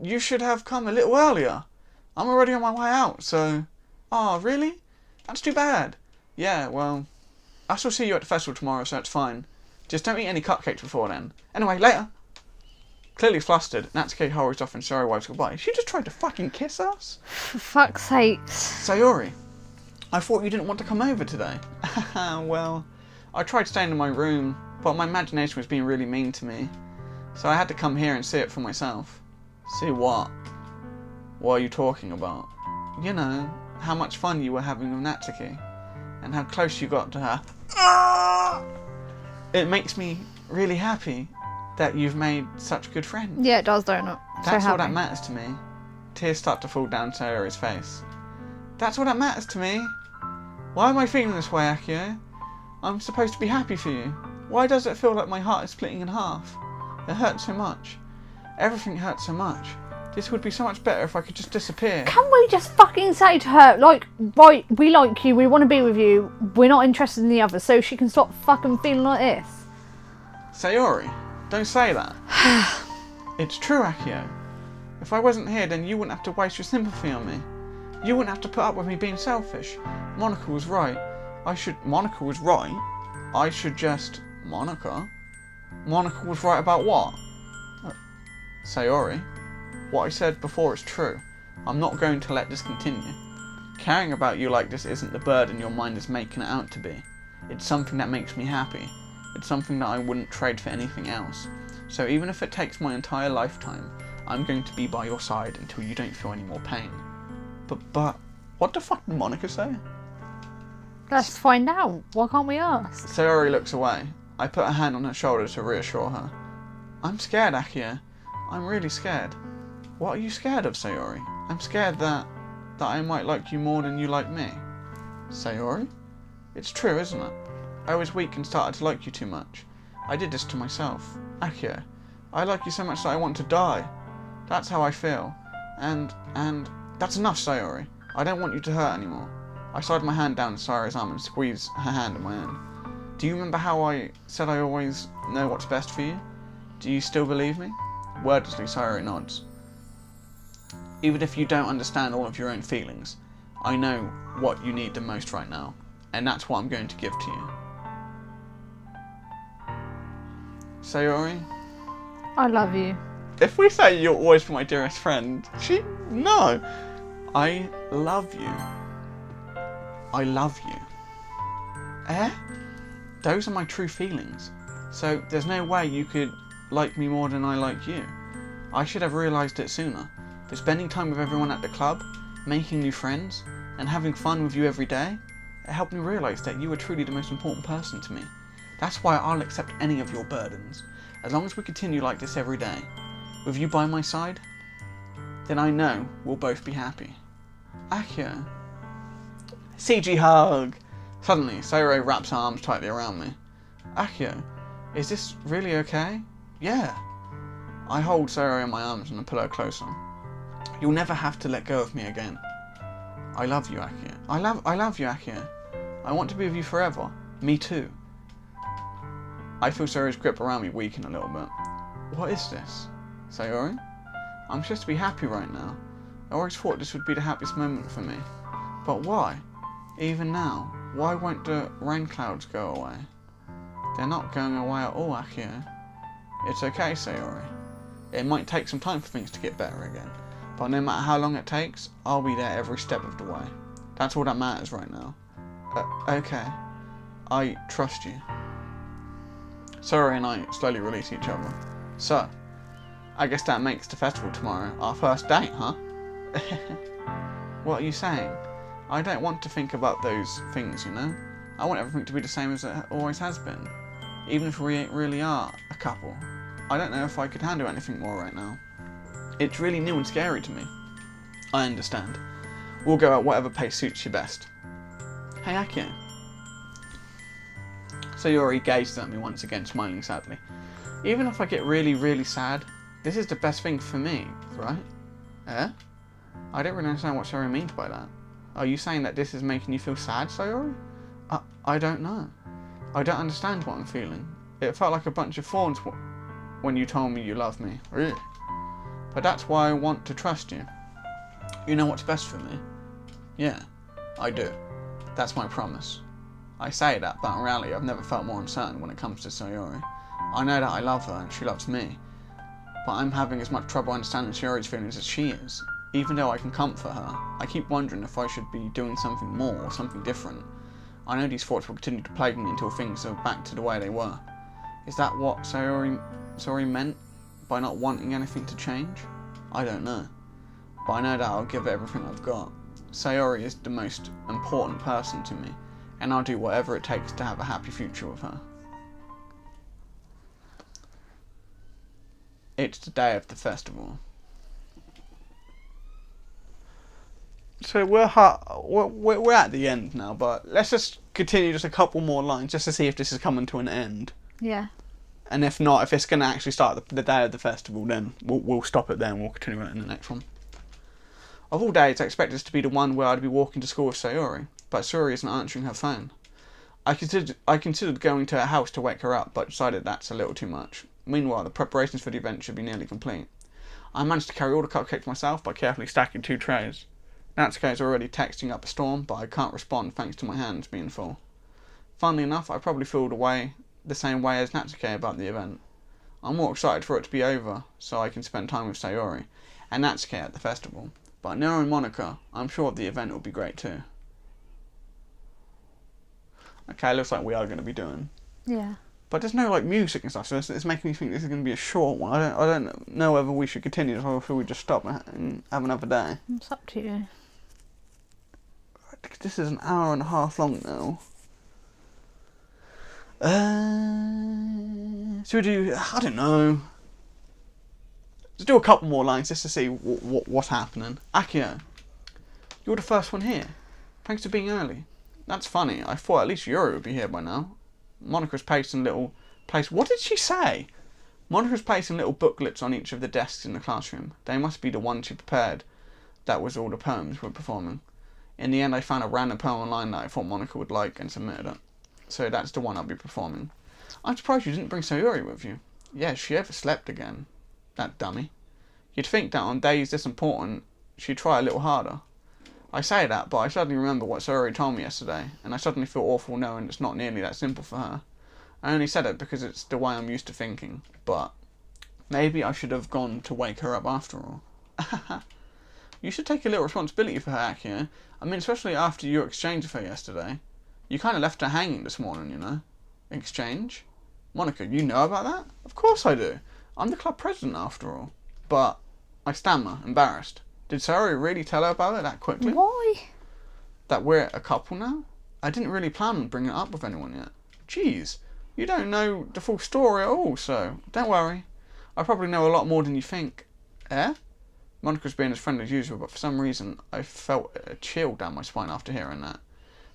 you should have come a little earlier. I'm already on my way out, so... Oh, really? That's too bad. Yeah, well, I shall see you at the festival tomorrow, so it's fine. Just don't eat any cupcakes before then. Anyway, later. Clearly flustered, Natsuko hurries off and Sayori waves goodbye. She just tried to fucking kiss us? For fuck's sakes. Sayori, I thought you didn't want to come over today. Well, I tried staying in my room, but my imagination was being really mean to me. So I had to come here and see it for myself. See what? What are you talking about? You know, how much fun you were having with Natsuki, and how close you got to her. It makes me really happy that you've made such good friends. Yeah, it does, don't it? That's all that matters to me. Tears start to fall down Sayori's face. That's all that matters to me. Why am I feeling this way, Akio? I'm supposed to be happy for you. Why does it feel like my heart is splitting in half? It hurts so much. Everything hurts so much. This would be so much better if I could just disappear. Can we just fucking say to her, right, we like you, we want to be with you, we're not interested in the other, so she can stop fucking feeling like this? Sayori, don't say that. It's true, Akio. If I wasn't here, then you wouldn't have to waste your sympathy on me. You wouldn't have to put up with me being selfish. Monica was right. Monica was right? I should just... Monica? Monica was right about what? Sayori, what I said before is true. I'm not going to let this continue. Caring about you like this isn't the burden your mind is making it out to be. It's something that makes me happy. It's something that I wouldn't trade for anything else. So even if it takes my entire lifetime, I'm going to be by your side until you don't feel any more pain. But, what the fuck did Monica say? Let's find out. Why can't we ask? Sayori looks away. I put a hand on her shoulder to reassure her. I'm scared, Akio. I'm really scared. What are you scared of, Sayori? I'm scared that I might like you more than you like me. Sayori? It's true, isn't it? I was weak and started to like you too much. I did this to myself. Akio, I like you so much that I want to die. That's how I feel. And that's enough, Sayori. I don't want you to hurt anymore. I slide my hand down Sayori's arm and squeeze her hand in my own. Do you remember how I said I always know what's best for you? Do you still believe me? Wordlessly, Sayori nods. Even if you don't understand all of your own feelings, I know what you need the most right now, and that's what I'm going to give to you. Sayori? I love you. If we say you'll always be my dearest friend, no. I love you. I love you. Eh? Those are my true feelings. So there's no way you could like me more than I like you. I should have realised it sooner. But spending time with everyone at the club, making new friends, and having fun with you every day, it helped me realise that you are truly the most important person to me. That's why I'll accept any of your burdens. As long as we continue like this every day, with you by my side, then I know we'll both be happy. Akio. CG hug! Suddenly, Sayori wraps her arms tightly around me. Akio, is this really okay? Yeah. I hold Sayori in my arms and I pull her closer. You'll never have to let go of me again. I love you, Akio. I love you, Akio. I want to be with you forever. Me too. I feel Sayori's grip around me weaken a little bit. What is this? Sayori? I'm supposed to be happy right now. I always thought this would be the happiest moment for me. But why? Even now, why won't the rain clouds go away? They're not going away at all, Akio. It's okay, Sayori. It might take some time for things to get better again, but no matter how long it takes, I'll be there every step of the way. That's all that matters right now. Okay. I trust you. Sayori and I slowly release each other. So, I guess that makes the festival tomorrow our first date, huh? What are you saying? I don't want to think about those things, you know? I want everything to be the same as it always has been. Even if we really are a couple. I don't know if I could handle anything more right now. It's really new and scary to me. I understand. We'll go at whatever pace suits you best. Hey, Akio. Sayori gazes at me once again, smiling sadly. Even if I get really, really sad, this is the best thing for me, right? Eh? I don't really understand what Sayori means by that. Are you saying that this is making you feel sad, Sayori? I don't know. I don't understand what I'm feeling. It felt like a bunch of thorns when you told me you love me. Really? But that's why I want to trust you. You know what's best for me? Yeah, I do. That's my promise. I say that, but in reality I've never felt more uncertain when it comes to Sayori. I know that I love her and she loves me, but I'm having as much trouble understanding Sayori's feelings as she is. Even though I can comfort her, I keep wondering if I should be doing something more or something different. I know these thoughts will continue to plague me until things are back to the way they were. Is that what Sayori meant by not wanting anything to change? I don't know. But I know that I'll give it everything I've got. Sayori is the most important person to me, and I'll do whatever it takes to have a happy future with her. It's the day of the festival. So we're at the end now, but let's just continue just a couple more lines just to see if this is coming to an end. Yeah. And if not, if it's going to actually start the day of the festival, then we'll stop it there and we'll continue it in the next one. Of all days, I expect this to be the one where I'd be walking to school with Sayori, but Sayori isn't answering her phone. I considered going to her house to wake her up, but decided that's a little too much. Meanwhile, the preparations for the event should be nearly complete. I managed to carry all the cupcakes myself by carefully stacking 2 trays. Natsuko is already texting up a storm, but I can't respond thanks to my hands being full. Funnily enough, I probably feel the same way as Natsuko about the event. I'm more excited for it to be over, so I can spend time with Sayori and Natsuko at the festival. But Nero and Monica, I'm sure the event will be great too. Okay, looks like we are going to be doing. Yeah. But there's no music and stuff, so it's making me think this is going to be a short one. I don't know whether we should continue or should we just stop and have another day. It's up to you. This is an hour and a half long now. Should we do? I don't know. Let's do a couple more lines just to see what's happening. Akio, you're the first one here. Thanks for being early. That's funny. I thought at least Yuri would be here by now. Monica's placing what did she say? Monica's placing little booklets on each of the desks in the classroom. They must be the ones she prepared. That was all the poems we're performing. In the end, I found a random poem online that I thought Monica would like and submitted it. So that's the one I'll be performing. I'm surprised you didn't bring Sayori with you. Yeah, she overslept again. That dummy. You'd think that on days this important, she'd try a little harder. I say that, but I suddenly remember what Sayori told me yesterday, and I suddenly feel awful knowing it's not nearly that simple for her. I only said it because it's the way I'm used to thinking, but maybe I should have gone to wake her up after all. You should take a little responsibility for her, Akio. I mean, especially after your exchange with her yesterday. You kind of left her hanging this morning, you know. Exchange? Monica, you know about that? Of course I do. I'm the club president after all. But I stammer, embarrassed. Did Sayori really tell her about it that quickly? Why? That we're a couple now? I didn't really plan on bringing it up with anyone yet. Jeez, you don't know the full story at all, so don't worry. I probably know a lot more than you think. Eh? Monica's being as friendly as usual, but for some reason I felt a chill down my spine after hearing that.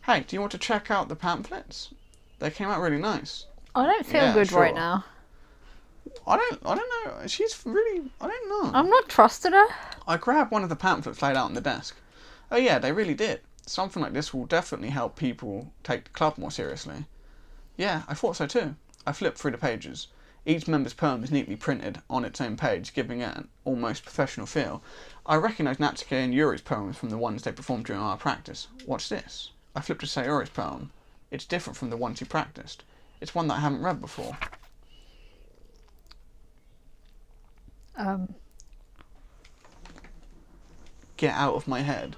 Hey, do you want to check out the pamphlets? They came out really nice. I don't feel good sure. right now. I don't know. She's really, I don't know. I'm not trusting her. I grabbed one of the pamphlets laid out on the desk. Oh yeah, they really did. Something like this will definitely help people take the club more seriously. Yeah, I thought so too. I flipped through the pages. Each member's poem is neatly printed on its own page, giving it an almost professional feel. I recognised Natsuko and Yuri's poems from the ones they performed during our practice. What's this? I flipped to Sayori's poem. It's different from the ones he practiced. It's one that I haven't read before. Get out of my head.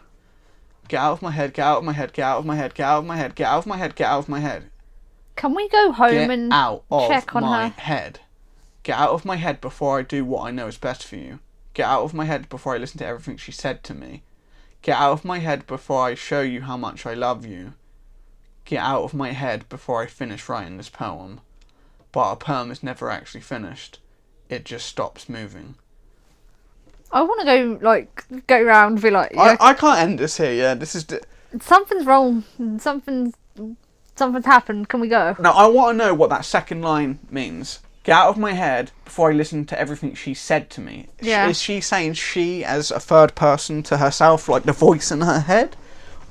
Get out of my head, get out of my head, get out of my head, get out of my head, get out of my head, get out of my head. Can we go home Get and out of check on my her? head. Get out of my head before I do what I know is best for you. Get out of my head before I listen to everything she said to me. Get out of my head before I show you how much I love you. Get out of my head before I finish writing this poem. But a poem is never actually finished. It just stops moving. I want to go around and be like, yeah, I can't end this here, yeah. This is... something's wrong. Something's happened. Can we go? Now, I want to know what that second line means. Get out of my head before I listen to everything she said to me. Yeah. Is she saying she as a third person to herself, like the voice in her head?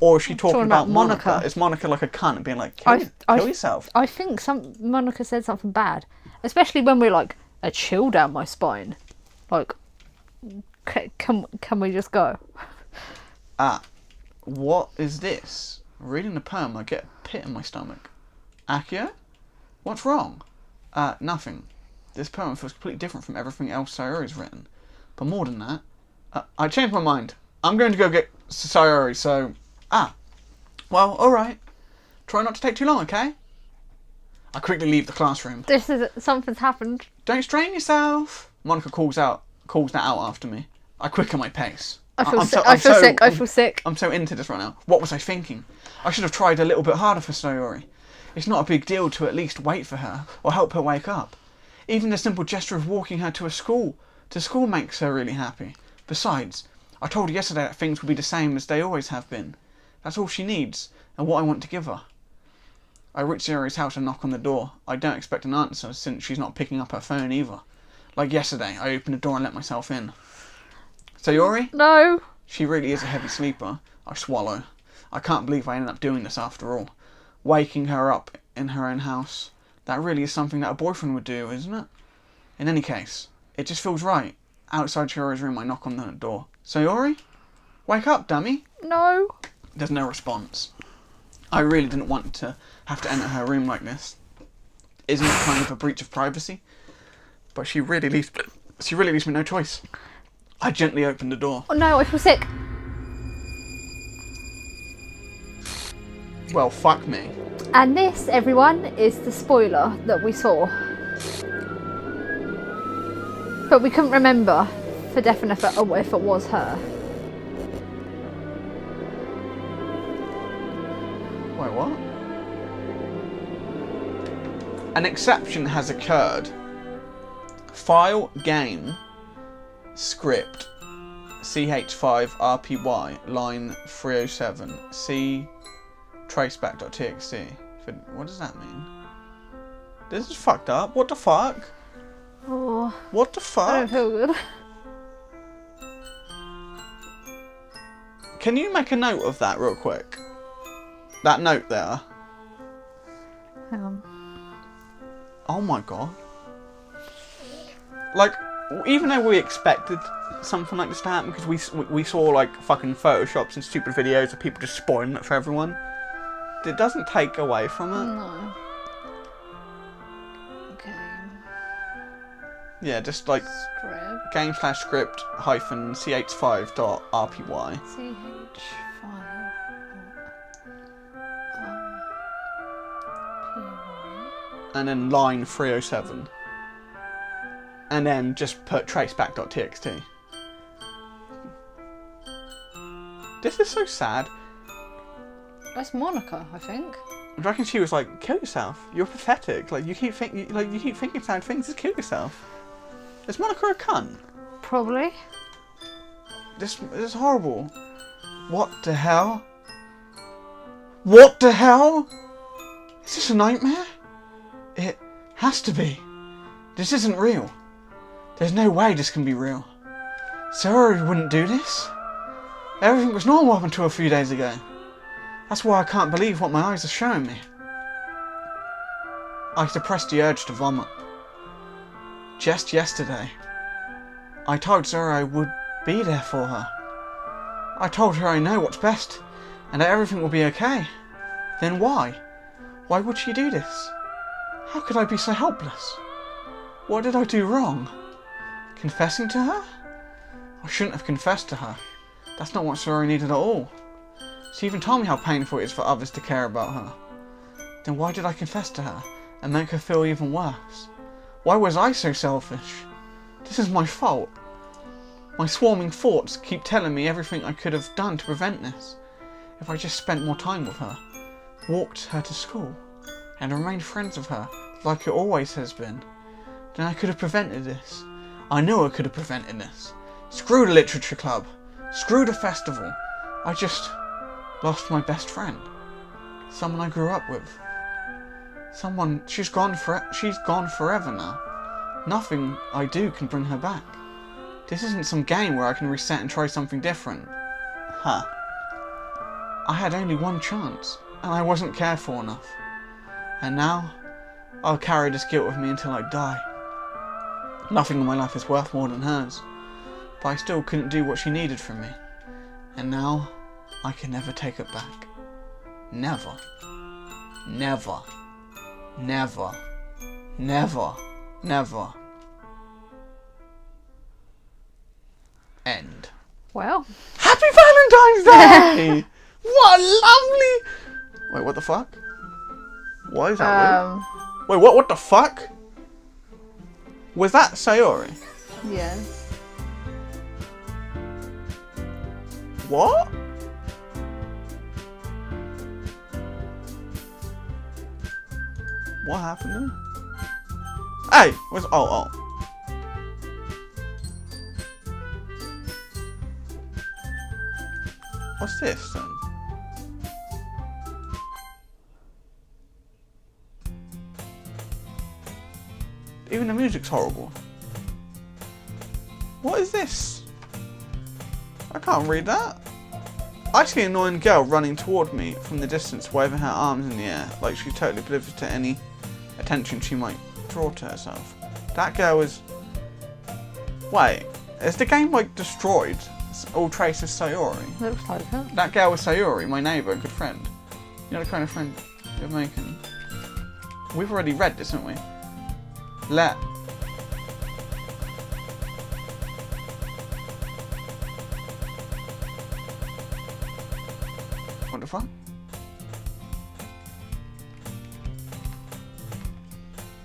Or is she talking about Monica? Is Monica like a cunt and being like, kill yourself? I think Monica said something bad. Especially when we're like, a chill down my spine. Like, can we just go? What is this? Reading the poem, I get a pit in my stomach. Akio? What's wrong? Nothing. This poem feels completely different from everything else Sayori's written. But more than that, I changed my mind. I'm going to go get Sayori, so... well, alright. Try not to take too long, okay? I quickly leave the classroom. Something's happened. Don't strain yourself. Monica calls that out after me. I quicken my pace. I feel sick. I'm so into this right now. What was I thinking? I should have tried a little bit harder for Sayori. It's not a big deal to at least wait for her or help her wake up. Even the simple gesture of walking her to school makes her really happy. Besides, I told her yesterday that things will be the same as they always have been. That's all she needs, and what I want to give her. I reach Sayori's house and knock on the door. I don't expect an answer since she's not picking up her phone either. Like yesterday, I opened the door and let myself in. Sayori? No. She really is a heavy sleeper. I swallow. I can't believe I ended up doing this after all. Waking her up in her own house. That really is something that a boyfriend would do, isn't it? In any case, it just feels right. Outside Sayori's room, I knock on the door. Sayori? Wake up, dummy. No. There's no response. I really didn't want to have to enter her room like this. Isn't it kind of a breach of privacy? But she really leaves me no choice. I gently opened the door. Oh no, I feel sick. Well, fuck me. And this, everyone, is the spoiler that we saw. But we couldn't remember for definite if it was her. Wait, what? An exception has occurred. File game script ch5rpy line 307 c traceback.txt. What does that mean? This is fucked up. What the fuck? Oh, what the fuck? I don't feel good. Can you make a note of that real quick? That note there. Hang on. Oh my god. Like, even though we expected something like this to happen, because we saw like fucking photoshops and stupid videos of people just spoiling it for everyone, it doesn't take away from it. No. Okay. Yeah, just like Script. game/script hyphen ch5.rpy. ch5. And then line 307. And then just put traceback.txt. This is so sad. That's Monica, I think. I reckon she was like, kill yourself. You're pathetic. Like you keep thinking sad things, just kill yourself. Is Monica a cunt? Probably. This is horrible. What the hell? What the hell? Is this a nightmare? It has to be. This isn't real. There's no way this can be real. Sayori wouldn't do this. Everything was normal up until a few days ago. That's why I can't believe what my eyes are showing me. I suppressed the urge to vomit. Just yesterday, I told Sayori I would be there for her. I told her I know what's best and that everything will be okay. Then why? Why would she do this? How could I be so helpless? What did I do wrong? Confessing to her? I shouldn't have confessed to her. That's not what Sayori needed at all. She even told me how painful it is for others to care about her. Then why did I confess to her and make her feel even worse? Why was I so selfish? This is my fault. My swarming thoughts keep telling me everything I could have done to prevent this. If I just spent more time with her, walked her to school, and remained friends with her like it always has been, then I could have prevented this. I know I could have prevented this. Screw the literature club. Screw the festival. I just lost my best friend. Someone I grew up with. She's gone forever now. Nothing I do can bring her back. This isn't some game where I can reset and try something different. Huh. I had only one chance, and I wasn't careful enough. And now, I'll carry this guilt with me until I die. Nothing in my life is worth more than hers, but I still couldn't do what she needed from me. And now, I can never take it back. Never. Never. Never. Never. Never. End. Well. Happy Valentine's Day! What a lovely... Wait, what the fuck? Why is that weird? Wait, what the fuck? Was that Sayori? Yes. What? What happened there? Hey! Where's... Oh. What's this then? Even the music's horrible. What is this? I can't read that. I see an annoying girl running toward me from the distance, waving her arms in the air, like she's totally oblivious to any attention she might draw to herself. That girl is... Wait, is the game like destroyed? All traces Sayori. Looks like it. That girl was Sayori, my neighbour and good friend. You know the kind of friend you're making. We've already read this, haven't we? What the fuck?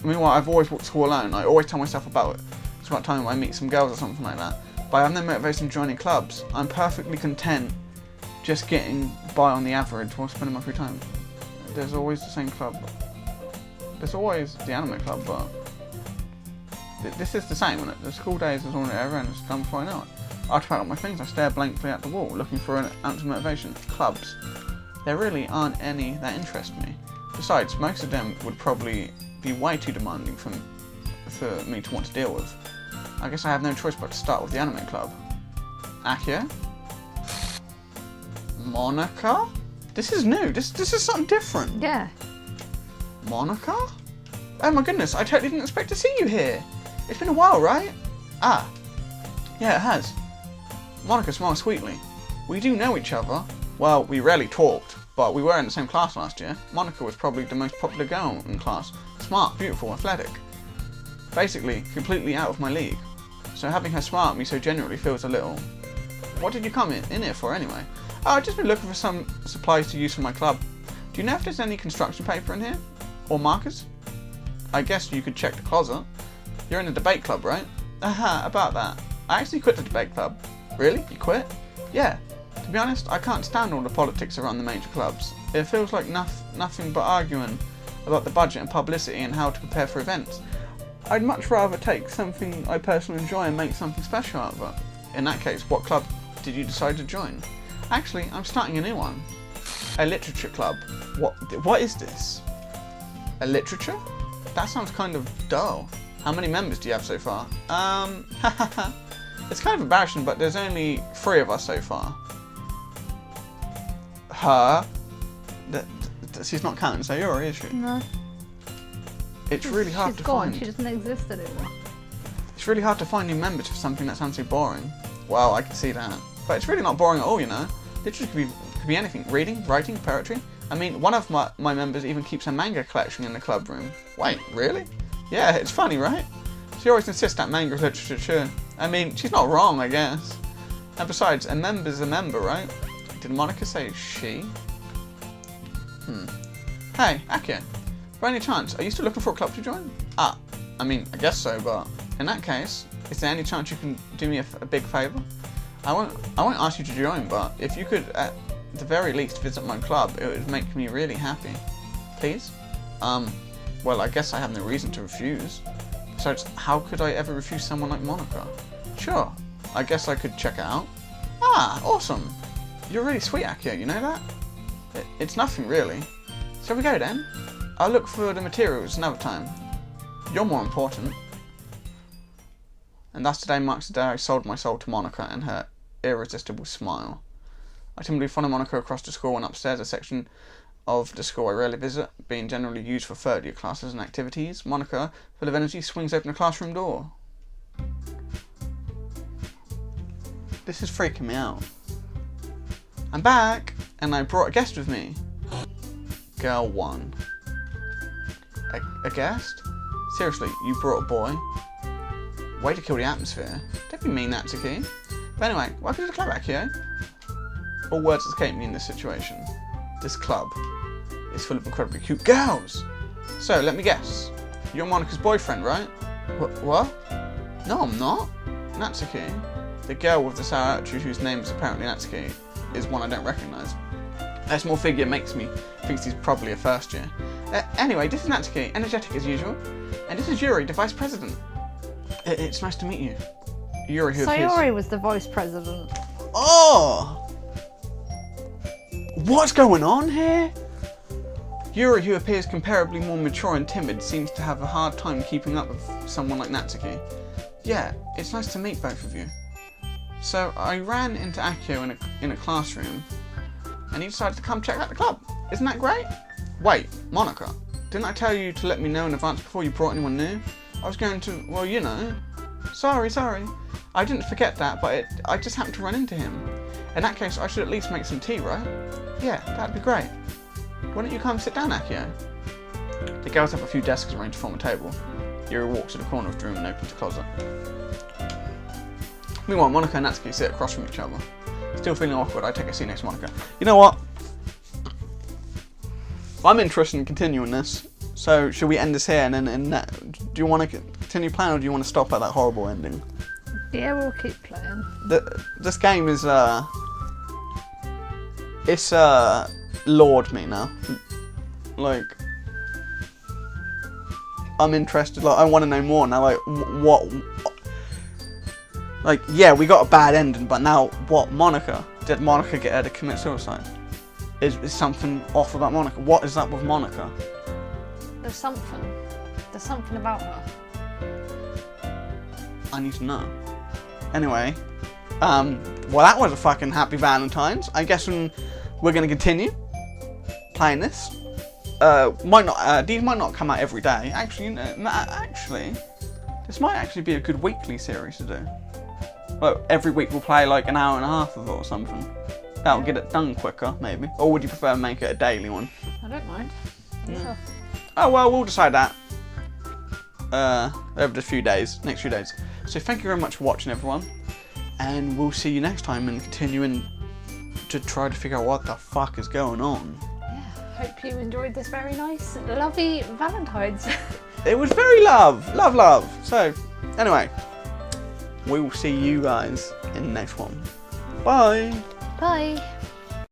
Meanwhile, I've always walked to school alone. I always tell myself about it. It's about time I meet some girls or something like that. But I have no motivation joining clubs. I'm perfectly content just getting by on the average while spending my free time. There's always the same club. There's always the anime club, but this is the same, isn't it? The school days is all it ever ends. Come before I know it. I pack up my things, I stare blankly at the wall, looking for an ounce of motivation. Clubs. There really aren't any that interest me. Besides, most of them would probably be way too demanding for me to want to deal with. I guess I have no choice but to start with the anime club. Akia? Monica? This is new. This is something different. Yeah. Monica? Oh my goodness, I totally didn't expect to see you here. It's been a while, right? Ah. Yeah, it has. Monica smiles sweetly. We do know each other. Well, we rarely talked, but we were in the same class last year. Monica was probably the most popular girl in class. Smart, beautiful, athletic. Basically, completely out of my league. So having her smile at me so genuinely feels a little... What did you come in here for anyway? Oh, I've just been looking for some supplies to use for my club. Do you know if there's any construction paper in here? Or markers? I guess you could check the closet. You're in a debate club, right? Aha, about that. I actually quit the debate club. Really? You quit? Yeah. To be honest, I can't stand all the politics around the major clubs. It feels like nothing but arguing about the budget and publicity and how to prepare for events. I'd much rather take something I personally enjoy and make something special out of it. In that case, what club did you decide to join? Actually, I'm starting a new one. A literature club. What is this? A literature? That sounds kind of dull. How many members do you have so far? It's kind of embarrassing, but there's only 3 of us so far. Her? She's not counting Sayori, is she? No. It's really hard to find. She doesn't exist anymore. It's really hard to find new members for something that sounds so boring. Well, I can see that. But it's really not boring at all, you know? Literature could be anything. Reading, writing, poetry. I mean, one of my members even keeps a manga collection in the club room. Wait, really? Yeah, it's funny, right? She always insists that manga is literature. I mean, she's not wrong, I guess. And besides, a member's a member, right? Did Monica say she? Hey, Akia. By any chance, are you still looking for a club to join? I mean, I guess so, but in that case, is there any chance you can do me a big favour? I won't ask you to join, but if you could, at the very least, visit my club, it would make me really happy. Please? Well, I guess I have no reason to refuse. Besides, how could I ever refuse someone like Monica? Sure, I guess I could check it out. Ah, awesome. You're really sweet, Akio, you know that? It's nothing, really. Shall we go, then? I'll look for the materials another time. You're more important. And thus today marks the day I sold my soul to Monica and her irresistible smile. I timidly followed Monica across the school and upstairs, a section of the school I rarely visit, being generally used for third year classes and activities. Monica, full of energy, swings open the classroom door. This is freaking me out. I'm back, and I brought a guest with me. Girl 1. A guest? Seriously, you brought a boy? Way to kill the atmosphere. Don't be mean, Natsuki. But anyway, welcome to the club, Akio. All words escape me in this situation. This club is full of incredibly cute girls. So, let me guess. You're Monica's boyfriend, right? What? No, I'm not. Natsuki. The girl with the sour attitude, whose name is apparently Natsuki, is one I don't recognise. A small figure makes me think he's probably a first year. Anyway, this is Natsuki, energetic as usual. And this is Yuri, the vice president. It's nice to meet you. Yuri, who appears... Yuri was the vice president. Oh! What's going on here? Yuri, who appears comparably more mature and timid, seems to have a hard time keeping up with someone like Natsuki. Yeah, it's nice to meet both of you. So, I ran into Akio in a classroom, and he decided to come check out the club. Isn't that great? Wait, Monica, didn't I tell you to let me know in advance before you brought anyone new? I was going to, well, you know. Sorry. I didn't forget that, but I just happened to run into him. In that case, I should at least make some tea, right? Yeah, that'd be great. Why don't you come sit down, Akio? The girls have a few desks arranged to form a table. Yuri walks to the corner of the room and opens a closet. Meanwhile, Monica and Natsuki sit across from each other. Still feeling awkward, I take a seat next to Monica. You know what? I'm interested in continuing this. So, should we end this here and then do you want to continue playing or do you want to stop at that horrible ending? Yeah, we'll keep playing. This game is, it's, lured me now. Like, I'm interested, like, I want to know more now, like, what, like, yeah, we got a bad ending, but now, what, Monica? Did Monica get her to commit suicide? Is something off about Monica? What is up with Monica? There's something about her. I need to know. Anyway, well, that was a fucking happy Valentine's. I guess we're going to continue playing this. These might not come out every day. Actually, this might actually be a good weekly series to do. Well, every week we'll play like an hour and a half of it or something. That'll get it done quicker, maybe. Or would you prefer to make it a daily one? I don't mind. Yeah. Oh, well, we'll decide that over the next few days. So thank you very much for watching, everyone. And we'll see you next time and continuing to try to figure out what the fuck is going on. Yeah, hope you enjoyed this very nice, lovely Valentine's. It was very love. So, anyway, we will see you guys in the next one. Bye. Bye.